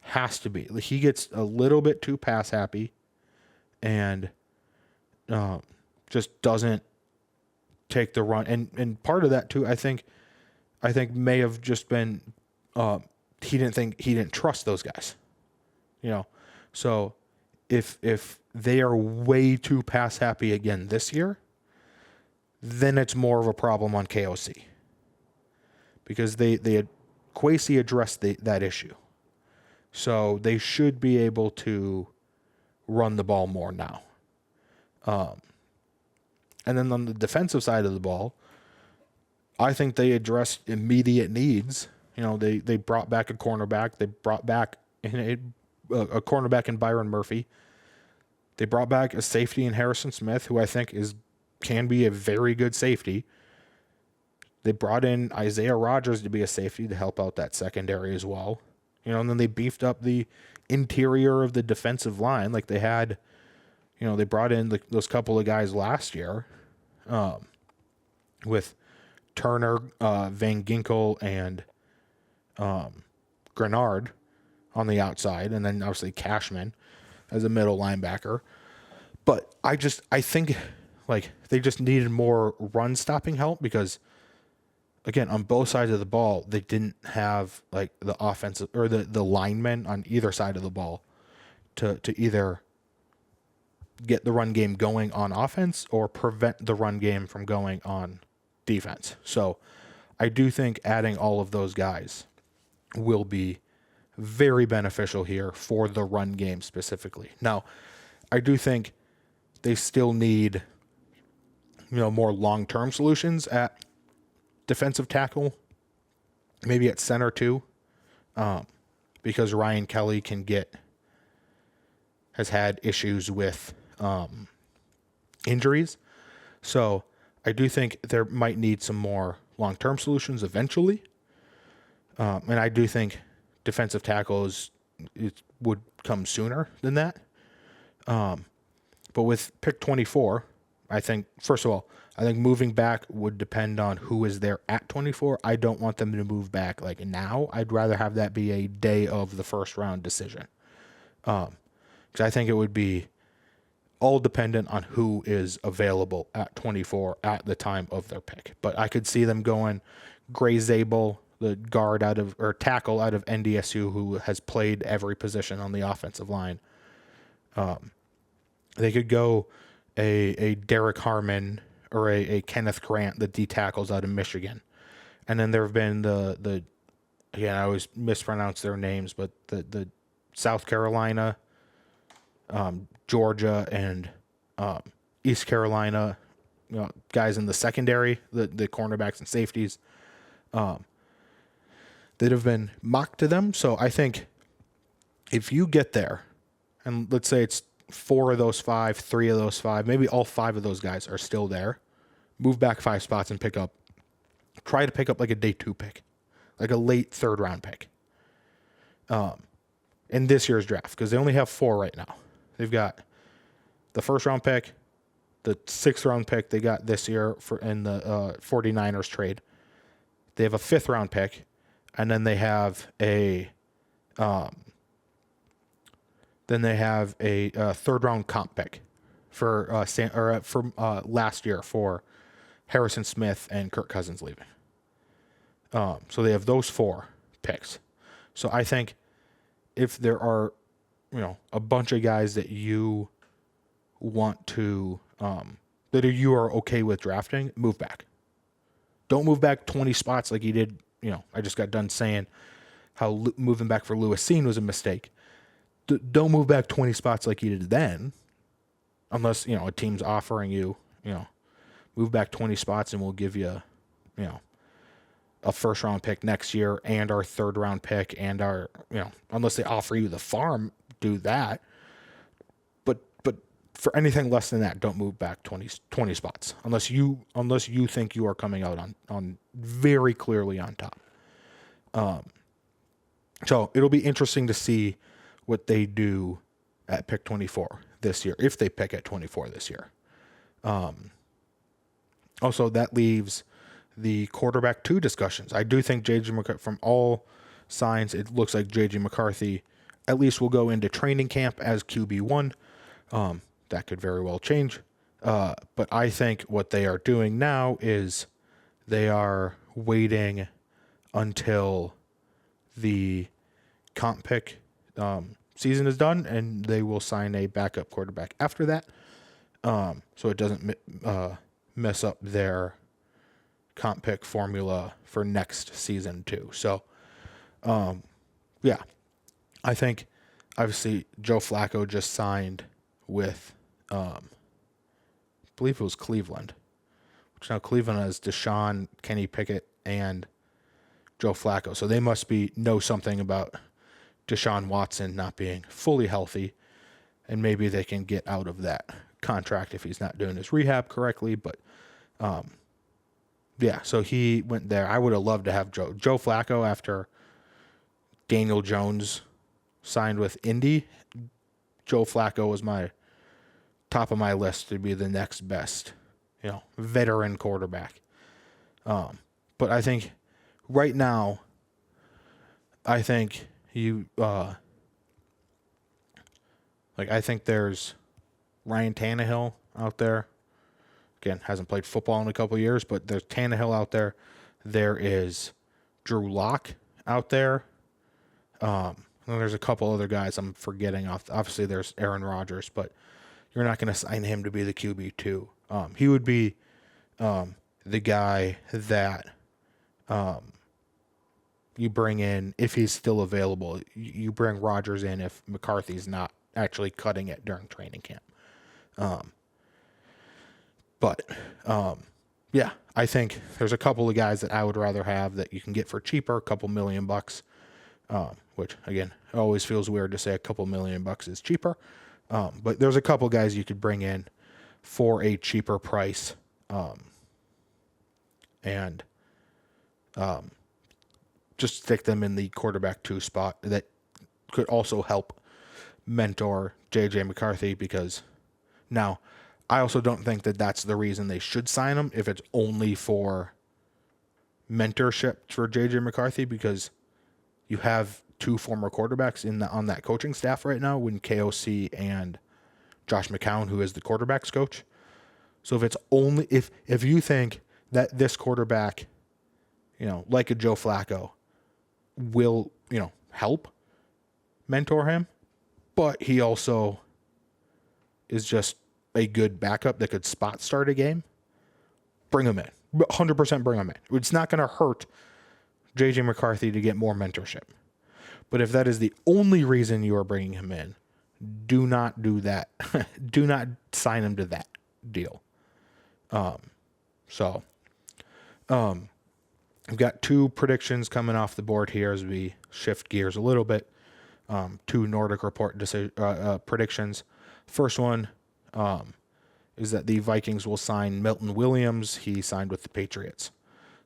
has to be. He gets a little bit too pass happy and just doesn't take the run. And part of that too, I think may have just been he didn't trust those guys. So if they are way too pass happy again this year, then it's more of a problem on KOC. Because they had Kwesi addressed that issue. So they should be able to run the ball more now. And then on the defensive side of the ball, I think they addressed immediate needs. They brought back a cornerback. They brought back a cornerback in Byron Murphy. They brought back a safety in Harrison Smith, who I think can be a very good safety. They brought in Isaiah Rodgers to be a safety to help out that secondary as well. And then they beefed up the interior of the defensive line. Like they had, they brought in those couple of guys last year with Turner, Van Ginkel, and Grenard on the outside, and then obviously Cashman as a middle linebacker. But I think they just needed more run stopping help because, again, on both sides of the ball, they didn't have the offensive or the linemen on either side of the ball to either get the run game going on offense or prevent the run game from going on defense. So I do think adding all of those guys will be very beneficial here for the run game specifically. Now, I do think they still need, more long-term solutions at defensive tackle, maybe at center too, because Ryan Kelly has had issues with injuries. So I do think there might need some more long-term solutions eventually. And I do think defensive tackles would come sooner than that. But with pick 24, I think, first of all, I think moving back would depend on who is there at 24. I don't want them to move back like now. I'd rather have that be a day of the first round decision. Because I think it would be all dependent on who is available at 24 at the time of their pick. But I could see them going Gray Zabel, the guard tackle out of NDSU, who has played every position on the offensive line. They could go a Derek Harmon or a Kenneth Grant, the D tackles out of Michigan. And then there have been again, I always mispronounce their names, but the South Carolina, Georgia, and East Carolina, guys in the secondary, the cornerbacks and safeties, that have been mocked to them. So I think if you get there, and let's say it's 4 of those 5, 3 of those 5, maybe all 5 of those guys are still there, move back 5 spots and try to pick up like a day 2 pick, like a late 3rd round pick in this year's draft, because they only have 4 right now. They've got the 1st round pick, the 6th round pick they got this year in the 49ers trade. They have a 5th round pick, and then they have a 3rd round comp pick for last year for Harrison Smith and Kirk Cousins leaving. So they have those 4 picks. So I think if there are, a bunch of guys that you want to, you are okay with drafting, move back. Don't move back 20 spots like you did. I just got done saying how moving back for Lewis Cine was a mistake. Don't move back 20 spots like you did then, unless, a team's offering you, move back 20 spots and we'll give you, a 1st round pick next year and our 3rd round pick and our, unless they offer you the farm, do that. But for anything less than that, don't move back 20 spots unless you think you are coming out on very clearly on top. So it'll be interesting to see what they do at pick 24 this year, if they pick at 24 this year. Also, that leaves the quarterback 2 discussions. I do think J.J. McCarthy, from all signs, it looks like J.J. McCarthy at least will go into training camp as QB1. That could very well change. But I think what they are doing now is they are waiting until the comp pick season is done, and they will sign a backup quarterback after that. So it doesn't mess up their comp pick formula for next season too. So, I think obviously Joe Flacco just signed with, I believe it was Cleveland, which now Cleveland has Deshaun, Kenny Pickett, and Joe Flacco. So they must know something about Deshaun Watson not being fully healthy, and maybe they can get out of that contract if he's not doing his rehab correctly. But so he went there. I would have loved to have Joe Flacco after Daniel Jones signed with Indy. Joe Flacco was my top of my list to be the next best, veteran quarterback. But I think right now, I think I think there's Ryan Tannehill out there. Again, hasn't played football in a couple of years, but there's Tannehill out there. There is Drew Lock out there. There's a couple other guys I'm forgetting off. Obviously, there's Aaron Rodgers, but you're not going to sign him to be the QB2. He would be the guy that you bring in if he's still available. You bring Rodgers in if McCarthy's not actually cutting it during training camp. I think there's a couple of guys that I would rather have that you can get for cheaper, a couple $1 million, which again, it always feels weird to say a couple $1 million is cheaper. But there's a couple guys you could bring in for a cheaper price, and just stick them in the quarterback 2 spot that could also help mentor J.J. McCarthy, because now I also don't think that that's the reason they should sign him if it's only for mentorship for J.J. McCarthy, because you have 2 former quarterbacks on that coaching staff right now, when KOC and Josh McCown, who is the quarterback's coach. So if it's only if you think that this quarterback, like a Joe Flacco, will, help mentor him, but he also is just a good backup that could spot start a game, bring him in. 100% bring him in. It's not going to hurt J.J. McCarthy to get more mentorship. But if that is the only reason you are bringing him in, do not do that. Do not sign him to that deal. I've got 2 predictions coming off the board here as we shift gears a little bit. 2 Nordic Report predictions. First one is that the Vikings will sign Milton Williams. He signed with the Patriots.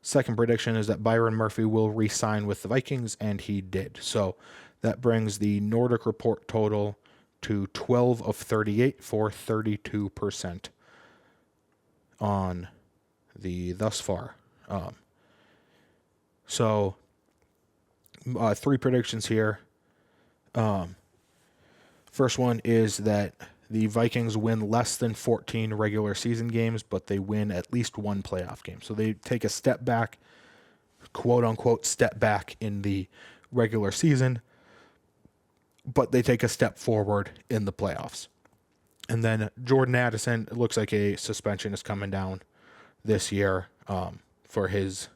Second prediction is that Byron Murphy will re-sign with the Vikings, and he did. So that brings the Nordic Report total to 12 of 38 for 32% on the thus far. 3 predictions here. First one is that the Vikings win less than 14 regular season games, but they win at least 1 playoff game. So they take a step back, quote unquote, step back in the regular season, but they take a step forward in the playoffs. And then Jordan Addison, it looks like a suspension is coming down this year for his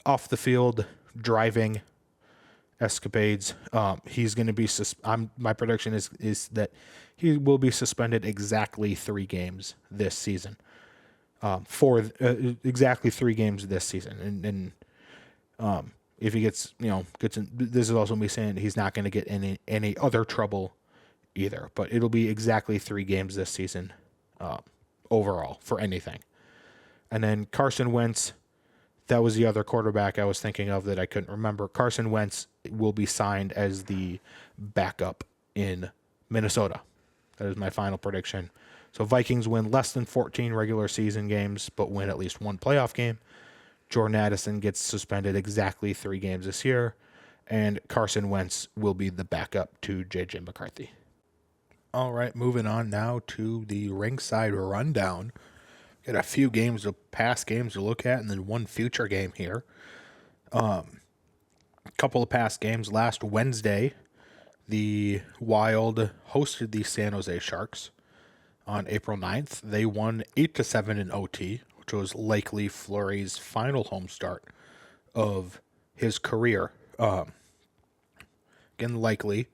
off the field driving escapades. He's going to be my prediction is that he will be suspended exactly 3 games this season. For exactly 3 games this season. And if he gets this is also me saying he's not going to get any other trouble either, but it'll be exactly 3 games this season overall for anything. And then Carson Wentz, that was the other quarterback I was thinking of that I couldn't remember. Carson Wentz will be signed as the backup in Minnesota. That is my final prediction. So Vikings win less than 14 regular season games, but win at least 1 playoff game. Jordan Addison gets suspended exactly 3 games this year, and Carson Wentz will be the backup to J.J. McCarthy. All right, moving on now to the Rinkside Rundown. Got a few past games to look at, and then 1 future game here. A couple of past games. Last Wednesday, the Wild hosted the San Jose Sharks on April 9th. They won 8-7 in OT, which was likely Fleury's final home start of his career. Again, likely.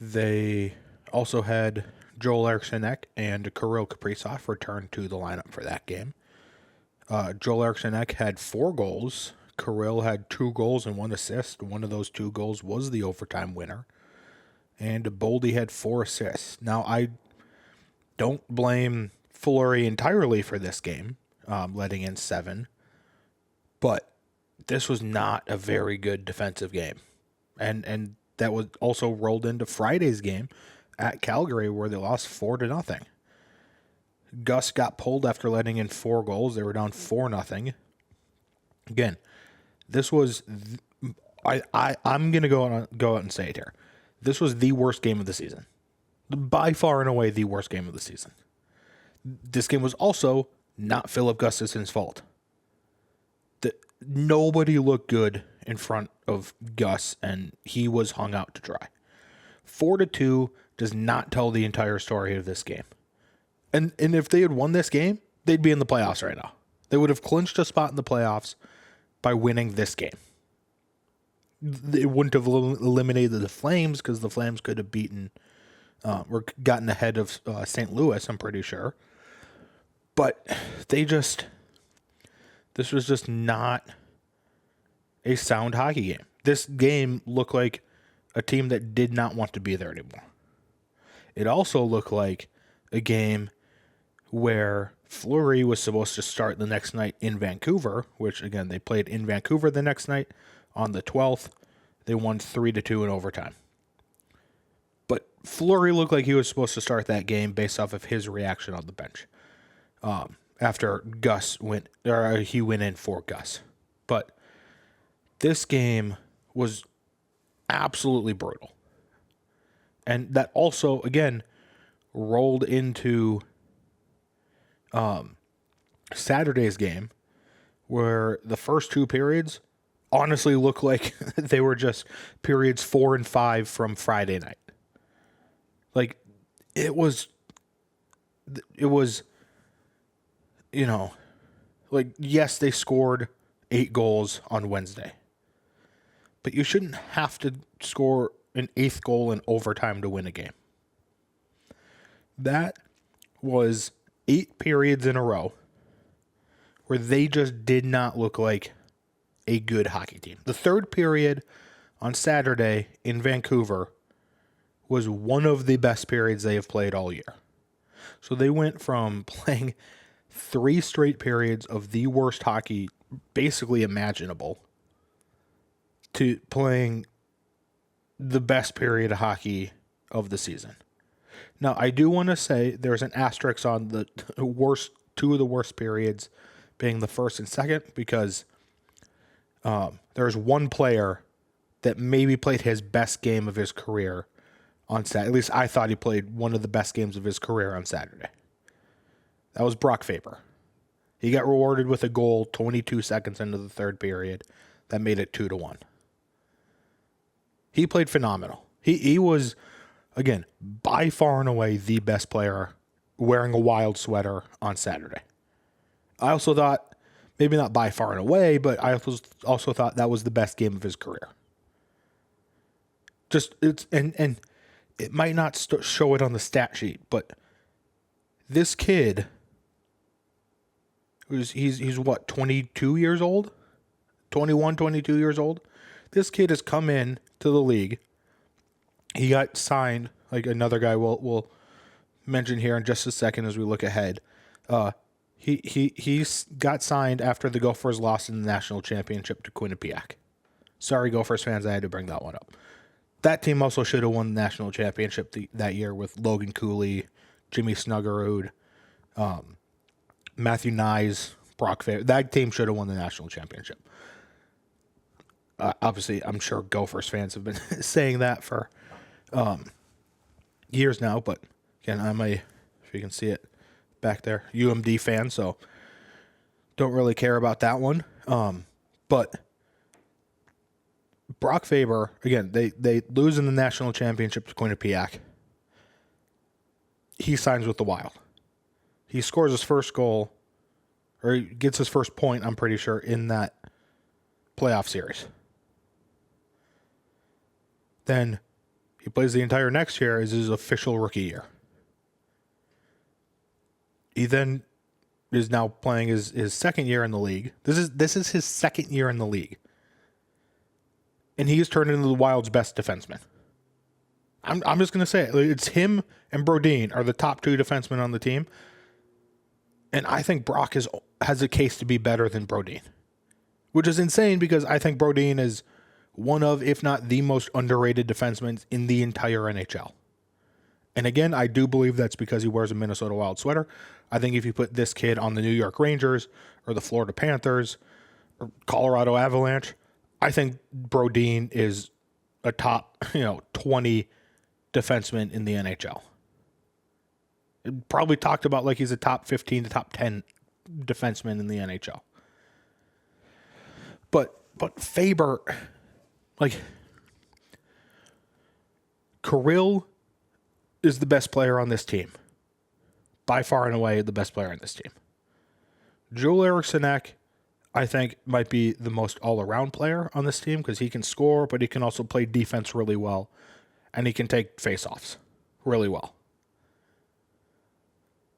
They also had Joel Eriksson and Kirill Kaprizov return to the lineup for that game. Joel Eriksson had 4 goals. Kirill had 2 goals and 1 assist. One of those 2 goals was the overtime winner. And Boldy had 4 assists. Now, I don't blame Fleury entirely for this game, letting in 7. But this was not a very good defensive game. And that was also rolled into Friday's game at Calgary, where they lost 4-0. Gus got pulled after letting in 4 goals. They were down 4-0. Again, this was I'm gonna go out and say it here. This was the worst game of the season, by far and away the worst game of the season. This game was also not Philip Gustafson's fault. Nobody looked good in front of Gus, and he was hung out to dry. 4-2 does not tell the entire story of this game. And if they had won this game, they'd be in the playoffs right now. They would have clinched a spot in the playoffs by winning this game. It wouldn't have eliminated the Flames, because the Flames could have beaten or gotten ahead of St. Louis, I'm pretty sure. But this was just not a sound hockey game. This game looked like a team that did not want to be there anymore. It also looked like a game where Fleury was supposed to start the next night in Vancouver, which, again, they played in Vancouver the next night on the 12th. They won 3-2 in overtime. But Fleury looked like he was supposed to start that game based off of his reaction on the bench after he went in for Gus. But this game was absolutely brutal. And that also, again, rolled into Saturday's game, where the first two periods honestly looked like they were just periods 4 and 5 from Friday night. Like, it was, like, yes, they scored 8 goals on Wednesday, but you shouldn't have to score an 8th goal in overtime to win a game. That was 8 periods in a row where they just did not look like a good hockey team. The third period on Saturday in Vancouver was one of the best periods they have played all year. So they went from playing 3 straight periods of the worst hockey basically imaginable to playing the best period of hockey of the season. Now, I do want to say there's an asterisk on the two of the worst periods being the first and second, because there's one player that maybe played his best game of his career on Saturday. At least I thought he played one of the best games of his career on Saturday. That was Brock Faber. He got rewarded with a goal 22 seconds into the third period that made it 2-1. He played phenomenal. He was, again, by far and away the best player wearing a Wild sweater on Saturday. I also thought, maybe not by far and away, but I also thought that was the best game of his career. And it might not show it on the stat sheet, but this kid, he's what, 22 years old? 21, 22 years old? This kid has come in to the league. He got signed, like another guy we'll mention here in just a second as we look ahead. He got signed after the Gophers lost in the national championship to Quinnipiac. Sorry, Gophers fans, I had to bring that one up. That team also should have won the national championship that year with Logan Cooley, Jimmy Snuggerud, Matthew Nyes, Brock Faber. That team should have won the national championship. Obviously, I'm sure Gophers fans have been saying that for years now, but again, I'm if you can see it back there, UMD fan, so don't really care about that one. But Brock Faber, again, they lose in the national championship to Quinnipiac. He signs with the Wild. He scores his first goal, or he gets his first point, I'm pretty sure, in that playoff series. Then he plays the entire next year as his official rookie year. He then is now playing his second year in the league. This is his second year in the league. And he has turned into the Wild's best defenseman. I'm just going to say it. It's him and Brodin are the top 2 defensemen on the team. And I think Brock has a case to be better than Brodin. Which is insane because I think Brodin is one of, if not the most underrated defensemen in the entire NHL. And again, I do believe that's because he wears a Minnesota Wild sweater. I think if you put this kid on the New York Rangers or the Florida Panthers or Colorado Avalanche, I think Brodin is a top 20 defenseman in the NHL. It probably talked about like he's a top 15 to top 10 defenseman in the NHL. But Faber, like, Kirill is the best player on this team. By far and away, the best player on this team. Joel Eriksson, I think, might be the most all-around player on this team because he can score, but he can also play defense really well, and he can take face-offs really well.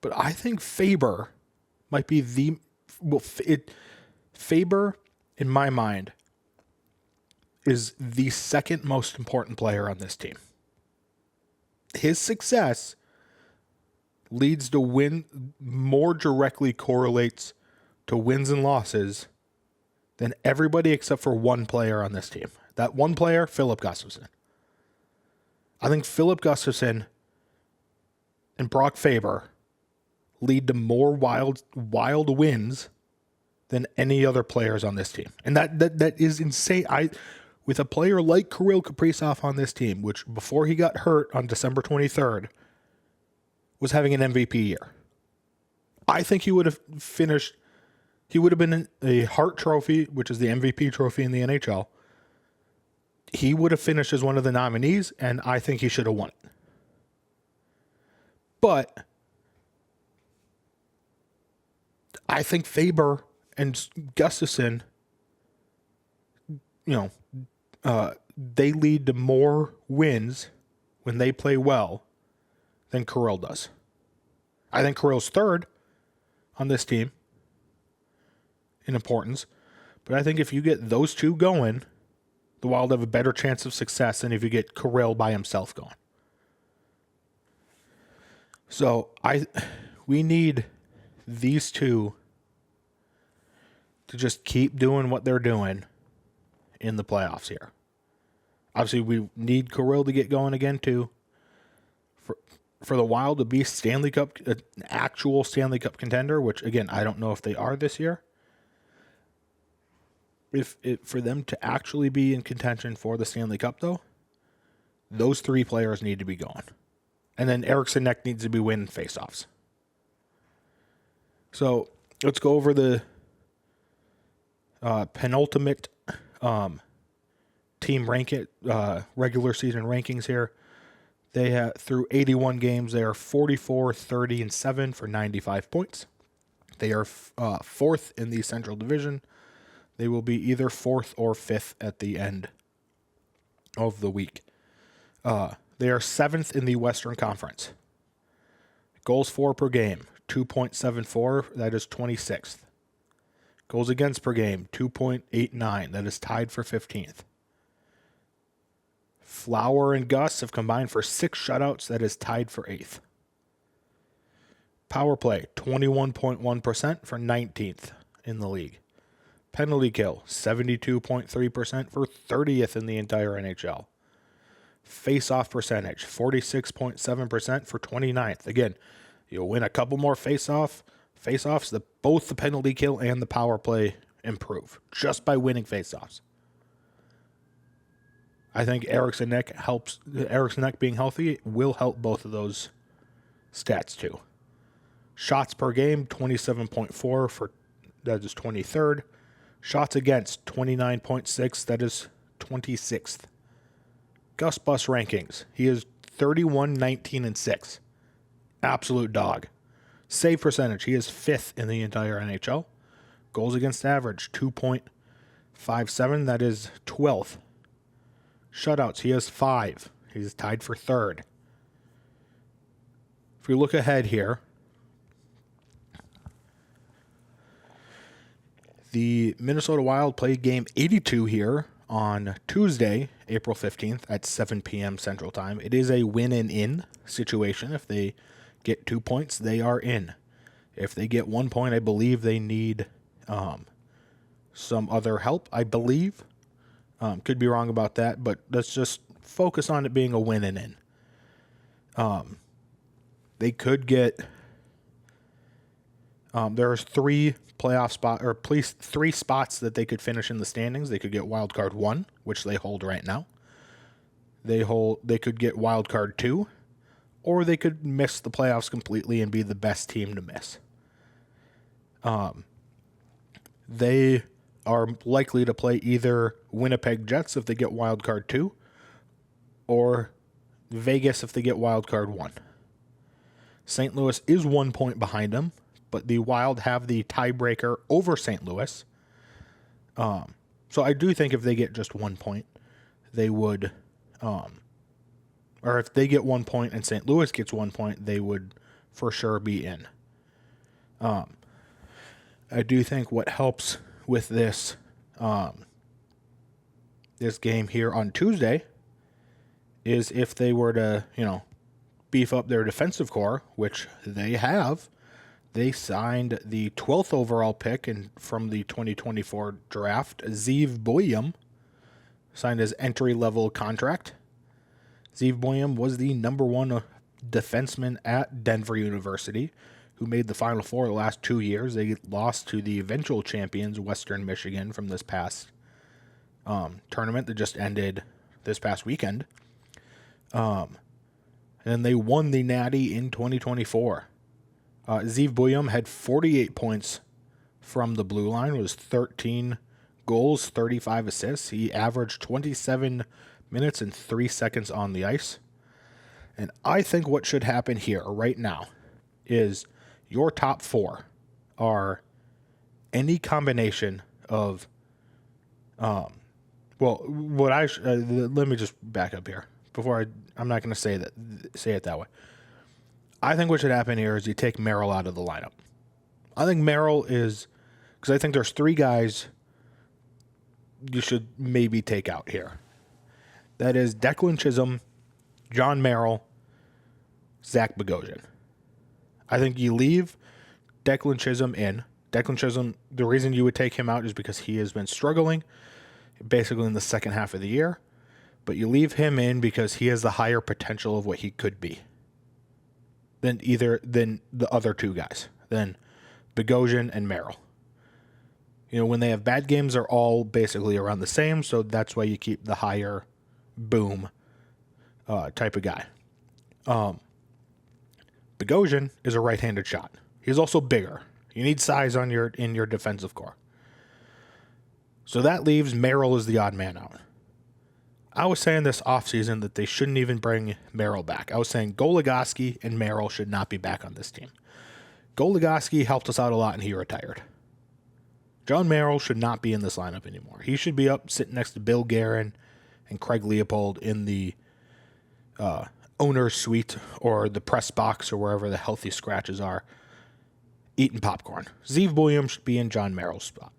But I think Faber might be Faber, in my mind, is the second most important player on this team. His success leads to more directly correlates to wins and losses than everybody except for one player on this team. That one player, Philip Gustafsson. I think Philip Gustafsson and Brock Faber lead to more wild wins than any other players on this team. And that is insane. With a player like Kirill Kaprizov on this team, which before he got hurt on December 23rd, was having an MVP year. I think he would have finished, he would have been a Hart Trophy, which is the MVP trophy in the NHL. He would have finished as one of the nominees, and I think he should have won it. But I think Faber and Gustafsson, they lead to more wins when they play well than Kirill does. I think Kirill's third on this team in importance, but I think if you get those two going, the Wild have a better chance of success than if you get Kirill by himself going. So we need these two to just keep doing what they're doing in the playoffs here. Obviously, we need Kirill to get going again too. For the Wild to be Stanley Cup, an actual Stanley Cup contender, which again I don't know if they are this year. For them to actually be in contention for the Stanley Cup, though, those three players need to be going, and then Eriksson Ek needs to be winning faceoffs. So let's go over the penultimate team regular season rankings here. They have, through 81 games, they are 44, 30, and 7 for 95 points. They are fourth in the Central Division. They will be either fourth or fifth at the end of the week. They are seventh in the Western Conference. Goals for per game, 2.74. That is 26th. Goals against per game, 2.89. That is tied for 15th. Flower and Gus have combined for 6 shutouts. That is tied for 8th. Power play, 21.1% for 19th in the league. Penalty kill, 72.3% for 30th in the entire NHL. Face-off percentage, 46.7% for 29th. Again, you'll win a couple more face-offs. Both the penalty kill and the power play improve just by winning face-offs. I think Eriksson Ek being healthy will help both of those stats too. Shots per game, 27.4 that is 23rd. Shots against, 29.6, that is 26th. Gus Bus rankings, he is 31, 19, and 6. Absolute dog. Save percentage, he is 5th in the entire NHL. Goals against average, 2.57, that is 12th. Shutouts, he has 5. He's tied for 3rd. If we look ahead here, the Minnesota Wild play game 82 here on Tuesday, April 15th at 7 p.m. Central Time. It is a win and in situation. If they get 2 points, they are in. If they get 1 point, I believe they need some other help, I believe. Could be wrong about that, but let's just focus on it being a win and in. They could get... there's 3 playoff spot, or at least 3 spots that they could finish in the standings. They could get wild card 1, which they hold right now. They could get wild card 2, or they could miss the playoffs completely and be the best team to miss. They are likely to play either Winnipeg Jets if they get wild card 2, or Vegas if they get wild card 1. St. Louis is 1 point behind them, but the Wild have the tiebreaker over St. Louis. So I do think if they get just 1 point, they would, or if they get 1 point and St. Louis gets 1 point, they would for sure be in. I do think what helps with this this game here on Tuesday is if they were to, beef up their defensive core, which they have. They signed the 12th overall pick from the 2024 draft, Zeev Boyum, signed his entry-level contract. Zeev Boyum was the number one defenseman at Denver University, who made the Final Four the last 2 years. They lost to the eventual champions, Western Michigan, from this past tournament that just ended this past weekend. And they won the Natty in 2024. Zeev Boyum had 48 points from the blue line, was 13 goals, 35 assists. He averaged 27 minutes and 3 seconds on the ice. And I think what should happen here right now is your top four are any combination of, let me just back up here before I'm not going to say it that way. I think what should happen here is you take Merrill out of the lineup. I think Merrill is, because I think there's three guys you should maybe take out here. That is Declan Chisholm, John Merrill, Zach Bogosian. I think you leave Declan Chisholm in. Declan Chisholm, the reason you would take him out is because he has been struggling basically in the second half of the year. But you leave him in because he has the higher potential of what he could be than the other two guys, than Bogosian and Merrill. When they have bad games, they're all basically around the same, so that's why you keep the higher boom type of guy. Bogosian is a right-handed shot. He's also bigger. You need size in your defensive core. So that leaves Merrill as the odd man out. I was saying this offseason that they shouldn't even bring Merrill back. I was saying Goligoski and Merrill should not be back on this team. Goligoski helped us out a lot and he retired. John Merrill should not be in this lineup anymore. He should be up sitting next to Bill Guerin and Craig Leopold in the owner's suite or the press box or wherever the healthy scratches are, eating popcorn. Zeev Boyum should be in John Merrill's spot.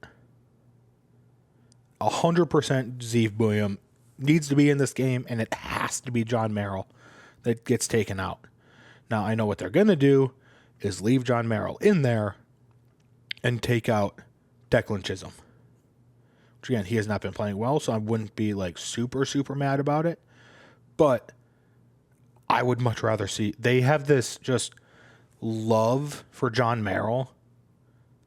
100% Zeev Boyum needs to be in this game, and it has to be John Merrill that gets taken out. Now, I know what they're going to do is leave John Merrill in there and take out Declan Chisholm. Which, again, he has not been playing well, so I wouldn't be, super, super mad about it. But I would much rather see... They have this just love for John Merrill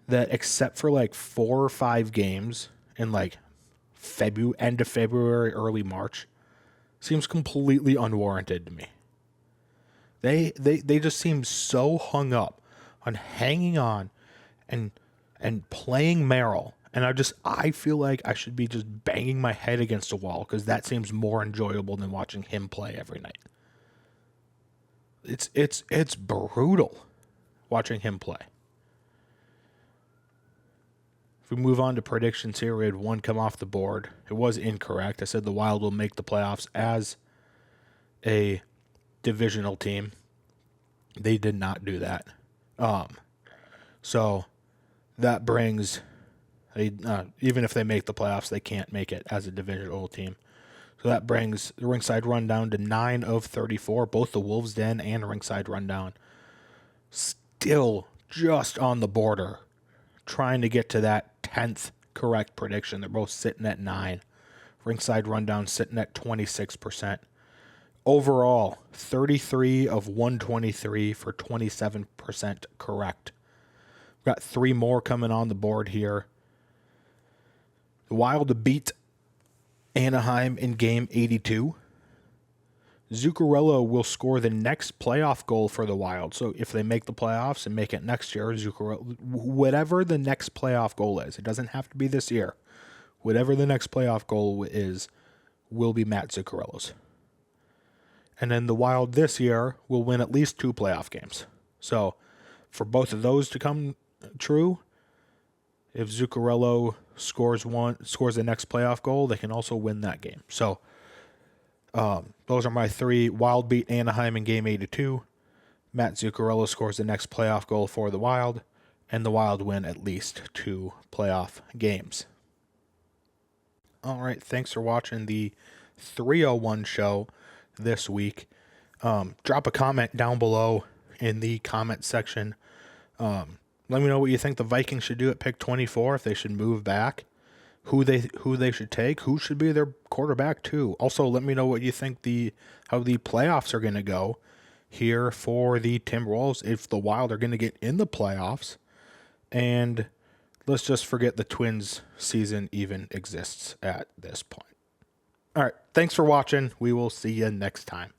that except for, 4 or 5 games in, end of February, early March, seems completely unwarranted to me. They just seem so hung up on hanging on and playing Merrill, and I feel like I should be just banging my head against a wall because that seems more enjoyable than watching him play every night. It's brutal watching him play. If we move on to predictions here, we had one come off the board. It was incorrect. I said the Wild will make the playoffs as a divisional team. They did not do that. So that brings, even if they make the playoffs, they can't make it as a divisional team. So that brings the Rinkside Rundown to 9 of 34. Both the Wolves Den and Rinkside Rundown still just on the border, trying to get to that 10th correct prediction. They're both sitting at 9. Rinkside Rundown sitting at 26%. Overall, 33 of 123 for 27% correct. We've got 3 more coming on the board here. The Wild beat Anaheim in game 82. Zuccarello will score the next playoff goal for the Wild. So if they make the playoffs and make it next year, Zuccarello, whatever the next playoff goal is, it doesn't have to be this year. Whatever the next playoff goal is, will be Matt Zuccarello's. And then the Wild this year will win at least 2 playoff games. So for both of those to come true, if Zuccarello scores the next playoff goal, they can also win that game. So those are my 3. Wild beat Anaheim in game 82. Matt Zuccarello scores the next playoff goal for the Wild, and the Wild win at least 2 playoff games. All right, thanks for watching the 301 show this week. Drop a comment down below in the comment section. Let me know what you think the Vikings should do at pick 24, if they should move back, who they should take, who should be their quarterback too. Also, let me know what you think how the playoffs are going to go here for the Timberwolves, if the Wild are going to get in the playoffs. And let's just forget the Twins season even exists at this point. All right, thanks for watching. We will see you next time.